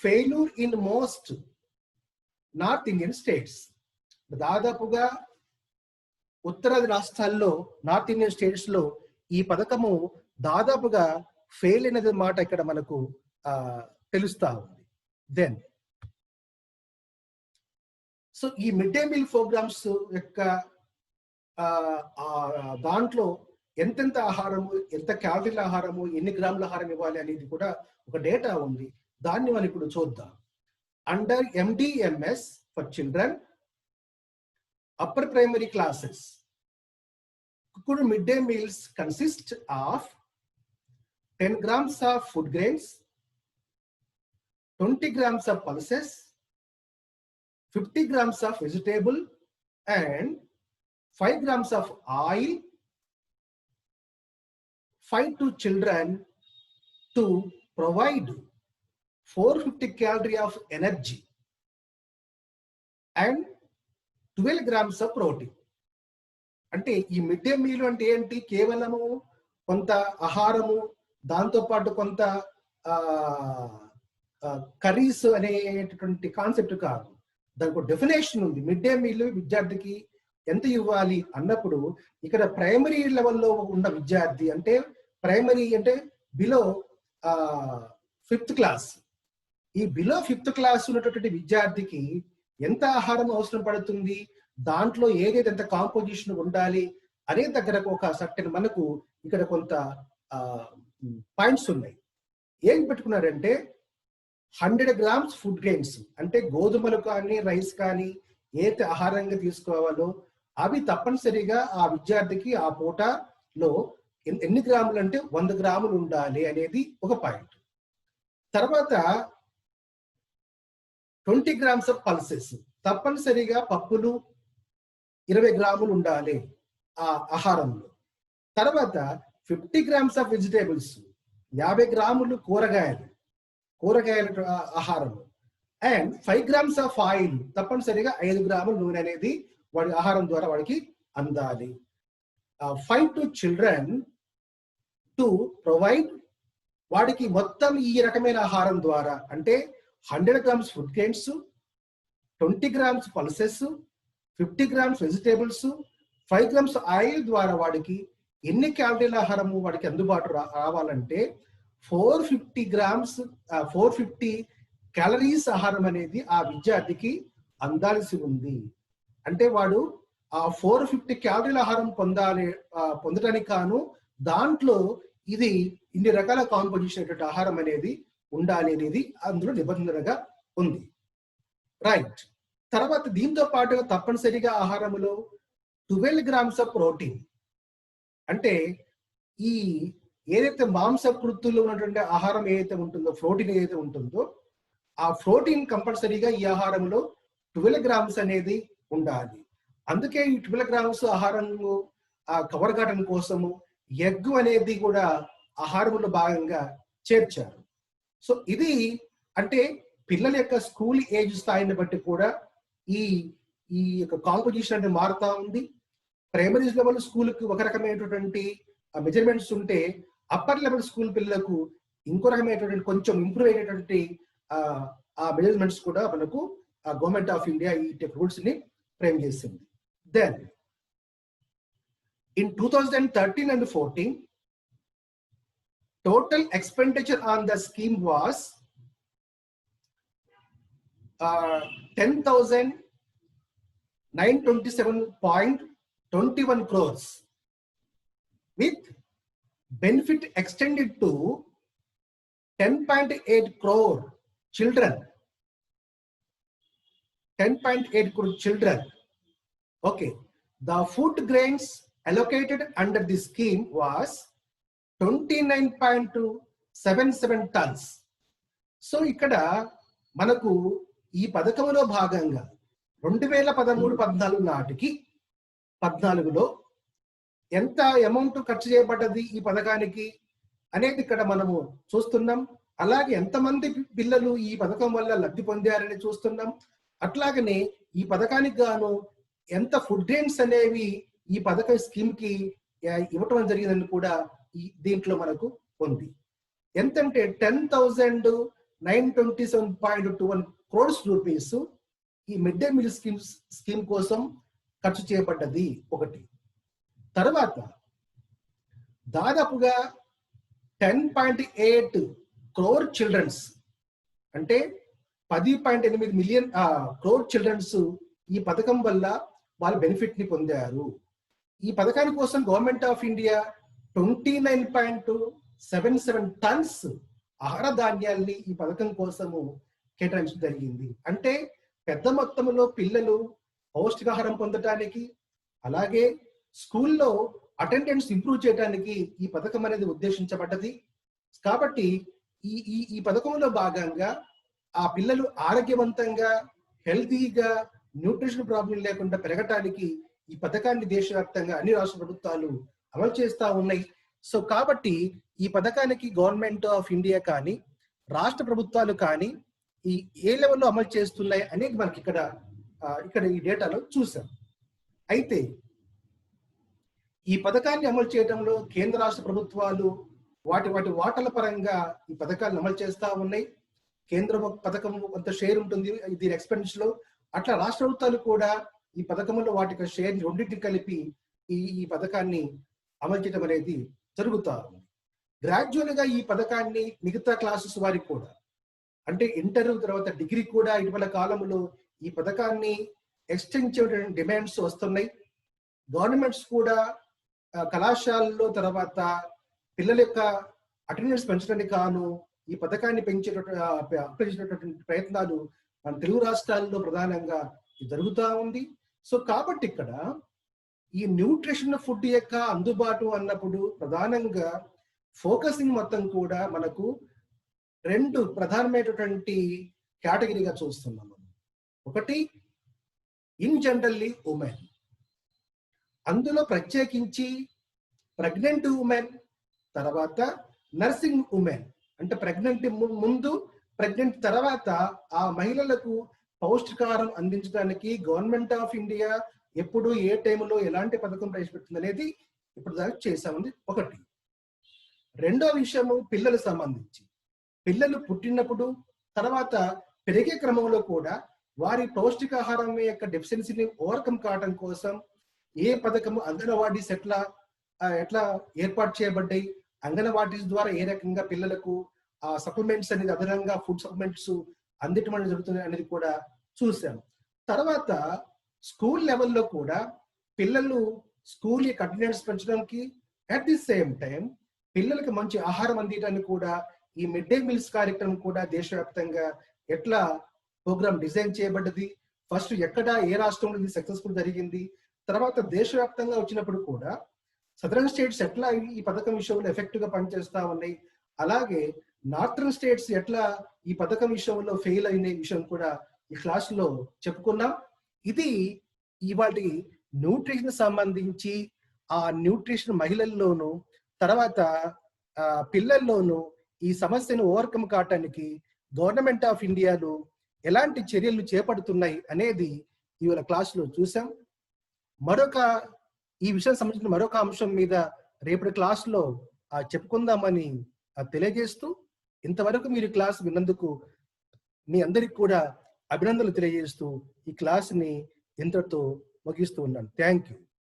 [SPEAKER 1] failure in most north Indian states. దాదాపుగా ఉత్తరాది రాష్ట్రాల్లో నార్త్ ఇండియన్ స్టేట్స్ లో ఈ పథకము దాదాపుగా ఫెయిల్ అనేది మాట ఇక్కడ మనకు తెలుస్తా ఉంది. దెన్ సో ఈ మిడ్ డే మీల్ ప్రోగ్రామ్స్ యొక్క దాంట్లో ఎంతెంత ఆహారము, ఎంత క్యాలరీల ఆహారము, ఎన్ని గ్రాముల ఆహారం ఇవ్వాలి అనేది కూడా ఒక డేటా ఉంది. దాన్ని మనం ఇప్పుడు చూద్దాం. Under MDMS for children upper primary classes cooked midday meals consist of 10 grams of food grains, 20 grams of pulses, 50 grams of vegetable and 5 grams of oil. 5 to children to provide 450 calories of energy and 12 grams of protein. అంటే ఈ మిడ్ డే మీల్ అంటే ఏంటి? కేవలము కొంత ఆహారము, దాంతో పాటు కొంత కర్రీస్ అనేటటువంటి కాన్సెప్ట్ కాదు. దానికి ఒక డెఫినేషన్ ఉంది. మిడ్ డే మీల్ విద్యార్థికి ఎంత ఇవ్వాలి అన్నప్పుడు ఇక్కడ ప్రైమరీ లెవెల్లో ఉన్న విద్యార్థి అంటే ప్రైమరీ అంటే బిలో 5th క్లాస్, ఈ బిలో 5th క్లాస్ ఉన్నటువంటి విద్యార్థికి ఎంత ఆహారం అవసరం పడుతుంది, దాంట్లో ఏదైతే ఎంత కాంపోజిషన్ ఉండాలి అనే దగ్గరకు ఒక సర్టెన్ మనకు ఇక్కడ కొంత పాయింట్స్ ఉన్నాయి. ఏం పెట్టుకున్నారంటే 100 grams ఫుడ్ గ్రెయిన్స్, అంటే గోధుమలు కానీ రైస్ కానీ ఏదైతే ఆహారంగా తీసుకోవాలో అవి తప్పనిసరిగా ఆ విద్యార్థికి ఆ పూటలో ఎన్ని గ్రాములు అంటే 100 గ్రాములు ఉండాలి అనేది ఒక పాయింట్. తర్వాత 20 grams ఆఫ్ పల్సెస్, తప్పనిసరిగా పప్పులు 20 గ్రాములు ఉండాలి ఆ ఆహారంలో. తర్వాత 50 grams ఆఫ్ వెజిటేబుల్స్, 50 గ్రాములు కూరగాయల ఆహారం. అండ్ 5 grams ఆఫ్ ఆయిల్, తప్పనిసరిగా 5 గ్రాముల నూనె అనేది వాడి ఆహారం ద్వారా వాడికి అందాలి. 5 to children టు ప్రొవైడ్, వాడికి మొత్తం ఈ రకమైన ఆహారం ద్వారా అంటే 100 grams food grains, 20 grams pulses, 50 grams vegetables, 5 grams oil ద్వారా వాడికి ఎన్ని క్యాలరీల ఆహారము వాడికి అందుబాటు రావాలంటే 450 క్యాలరీస్ ఆహారం అనేది ఆ విద్యార్థికి అందాల్సి ఉంది. అంటే వాడు ఆ 450 క్యాలరీల ఆహారం పొందడానికి కాను దాంట్లో ఇది ఇన్ని రకాల కాంపోజిషన్ ఆహారం అనేది ఉండాలి అనేది అందులో నిబంధనగా ఉంది. రైట్. తర్వాత దీంతో పాటుగా తప్పనిసరిగా ఆహారంలో 12 grams ఆఫ్ ప్రోటీన్, అంటే ఈ ఏదైతే మాంసకృత్తుల్లో ఉన్నటువంటి ఆహారం ఏదైతే ఉంటుందో, ప్రోటీన్ ఏదైతే ఉంటుందో ఆ ప్రోటీన్ కంపల్సరీగా ఈ ఆహారంలో 12 grams అనేది ఉండాలి. అందుకే ఈ 12 grams ఆహారము కవర్ కావడం కోసము ఎగ్ అనేది కూడా ఆహారంలో భాగంగా చేర్చారు. సో ఇది అంటే పిల్లల యొక్క స్కూల్ ఏజ్ స్థాయిని బట్టి కూడా ఈ యొక్క కాంపోజిషన్ అనేది మారుతా ఉంది. ప్రైమరీ లెవెల్ స్కూల్కి ఒక రకమైనటువంటి మెజర్మెంట్స్ ఉంటే అప్పర్ లెవెల్ స్కూల్ పిల్లలకు ఇంకో రకమైనటువంటి కొంచెం ఇంప్రూవ్ అయినటువంటి ఆ మెజర్మెంట్స్ కూడా మనకు గవర్నమెంట్ ఆఫ్ ఇండియా ఈ రూల్స్ ని ఫ్రేమ్ చేసింది. Then in 2013 and 14 total expenditure on the scheme was 10,927.21 crores with benefit extended to 10.8 crore children. 10.8 crore children. Okay. The food grains allocated under the scheme was 29.277 tons. So ఇక్కడ మనకు ఈ పథకంలో భాగంగా 2013-14 నాటికి 14లో ఎంత అమౌంట్ ఖర్చు చేయబడ్డది ఈ పథకానికి అనేది ఇక్కడ మనము చూస్తున్నాం. అలాగే ఎంతమంది పిల్లలు ఈ పథకం వల్ల లబ్ధి పొందారని చూస్తున్నాం. అట్లాగనే ఈ పథకానికి గాను ఎంత ఫుడ్ గ్రెయిన్స్ అనేవి ఈ పథక స్కీమ్ కి ఇవ్వటం జరిగిందని కూడా దీంట్లో మనకు ఉంది. ఎంతంటే 10,927.21 crores రూపీస్ ఈ మిడ్ డే మీల్ స్కీమ్ కోసం ఖర్చు చేయబడ్డది ఒకటి. తర్వాత దాదాపుగా 10.8 crore చిల్డ్రన్స్, అంటే 10.8 మిలియన్ crore చిల్డ్రన్స్ ఈ పథకం వల్ల వాళ్ళు బెనిఫిట్ ని పొందారు. ఈ పథకాని కోసం గవర్నమెంట్ ఆఫ్ ఇండియా 29.277 tons ఆహార ధాన్యాల్ని ఈ పథకం కోసము కేటాయించడం జరిగింది. అంటే పెద్ద మొత్తంలో పిల్లలు పౌష్టికాహారం పొందటానికి, అలాగే స్కూల్లో అటెండెన్స్ ఇంప్రూవ్ చేయడానికి ఈ పథకం అనేది ఉద్దేశించబడ్డది. కాబట్టి ఈ పథకంలో భాగంగా ఆ పిల్లలు ఆరోగ్యవంతంగా, హెల్తీగా, న్యూట్రిషన్ ప్రాబ్లం లేకుండా పెరగటానికి ఈ పథకాన్ని దేశవ్యాప్తంగా అన్ని రాష్ట్ర ప్రభుత్వాలు అమలు చేస్తా ఉన్నాయి. సో కాబట్టి ఈ పథకానికి గవర్నమెంట్ ఆఫ్ ఇండియా కానీ రాష్ట్ర ప్రభుత్వాలు కానీ ఈ ఏ లెవెల్లో అమలు చేస్తున్నాయి అనేది మనకి ఇక్కడ ఈ డేటాలో చూసాం. అయితే ఈ పథకాన్ని అమలు చేయడంలో కేంద్ర రాష్ట్ర ప్రభుత్వాలు వాటి వాటాల పరంగా ఈ పథకాలను అమలు చేస్తా ఉన్నాయి. కేంద్ర పథకం కొంత షేర్ ఉంటుంది దీని ఎక్స్పెన్స్ లో, అట్లా రాష్ట్ర ప్రభుత్వాలు కూడా ఈ పథకంలో వాటి షేర్ రెండింటిని కలిపి ఈ పథకాన్ని అమలు చేయడం అనేది జరుగుతా ఉంది. గ్రాడ్యువల్ గా ఈ పథకాన్ని మిగతా క్లాసెస్ వారికి కూడా, అంటే ఇంటర్ తర్వాత డిగ్రీ కూడా ఇటీవల కాలంలో ఈ పథకాన్ని ఎక్స్టెండ్ చేయడం డిమాండ్స్ వస్తున్నాయి. గవర్నమెంట్స్ కూడా కళాశాలలో తర్వాత పిల్లల యొక్క అటెండెన్స్ పెంచడానికి కాను ఈ పథకాన్ని పెంచేటటువంటి ప్రయత్నాలు మన తెలుగు రాష్ట్రాల్లో ప్రధానంగా జరుగుతూ ఉంది. సో కాబట్టి ఇక్కడ ఈ న్యూట్రిషన్ ఫుడ్ యొక్క అందుబాటు అన్నప్పుడు ప్రధానంగా ఫోకసింగ్ మొత్తం కూడా మనకు 2 ప్రధానమైనటువంటి కేటగిరీగా చూస్తున్నాము. ఒకటి ఇన్ జనరల్లీ ఉమెన్, అందులో ప్రత్యేకించి ప్రెగ్నెంట్ ఉమెన్, తర్వాత నర్సింగ్ ఉమెన్ అంటే ప్రెగ్నెంట్ ముందు ప్రెగ్నెంట్ తర్వాత ఆ మహిళలకు పౌష్టికాహారం అందించడానికి గవర్నమెంట్ ఆఫ్ ఇండియా ఎప్పుడు ఏ టైంలో ఎలాంటి పథకం ప్రవేశపెడుతుంది అనేది ఇప్పుడు దాకా చేసామంది. ఒకటి. రెండో విషయము పిల్లలకు సంబంధించి, పిల్లలు పుట్టినప్పుడు తర్వాత పెరిగే క్రమంలో కూడా వారి పౌష్టికాహారం యొక్క డెఫిషియన్సీని ఓవర్కమ్ కావడం కోసం ఏ పథకము అంగన్వాడీస్ ఎట్లా ఏర్పాటు చేయబడ్డాయి, అంగన్వాడీస్ ద్వారా ఏ రకంగా పిల్లలకు ఆ సప్లిమెంట్స్ అనేది అదనంగా ఫుడ్ సప్లిమెంట్స్ అందటం అనేది జరుగుతుంది అనేది కూడా చూసాం. తర్వాత స్కూల్ లెవెల్లో కూడా పిల్లలు స్కూల్ యొక్క అటెండెన్స్ పెంచడానికి అట్ ది సేమ్ టైం పిల్లలకి మంచి ఆహారం అందించడానికి కూడా ఈ మిడ్ డే మీల్స్ కార్యక్రమం కూడా దేశవ్యాప్తంగా ఎట్లా ప్రోగ్రామ్ డిజైన్ చేయబడ్డది, ఫస్ట్ ఎక్కడ ఏ రాష్ట్రంలో ఇది సక్సెస్ఫుల్ జరిగింది, తర్వాత దేశవ్యాప్తంగా వచ్చినప్పుడు కూడా సదరన్ స్టేట్స్ ఎట్లా ఈ పథకం విషయంలో ఎఫెక్టివ్ గా పనిచేస్తా ఉన్నాయి, అలాగే నార్థర్న్ స్టేట్స్ ఎట్లా ఈ పథకం విషయంలో ఫెయిల్ అయిన విషయం కూడా ఈ క్లాస్ లో చెప్పుకున్నాం. ఇది ఇవాటి న్యూట్రిషన్ సంబంధించి ఆ న్యూట్రిషన్ మహిళల్లోనూ తర్వాత పిల్లల్లోనూ ఈ సమస్యను ఓవర్కమ్ కావటానికి గవర్నమెంట్ ఆఫ్ ఇండియాలో ఎలాంటి చర్యలు చేపడుతున్నాయి అనేది ఇవాళ క్లాసులో చూసాం. ఈ విషయం సంబంధించిన మరొక అంశం మీద రేపటి క్లాసులో చెప్పుకుందామని తెలియజేస్తూ, ఇంతవరకు మీరు క్లాస్ విన్నందుకు మీ అందరికి కూడా అభినందనలు తెలియజేస్తూ ఈ క్లాస్ని ఇంతటితో ముగిస్తూ ఉన్నాను. Thank you.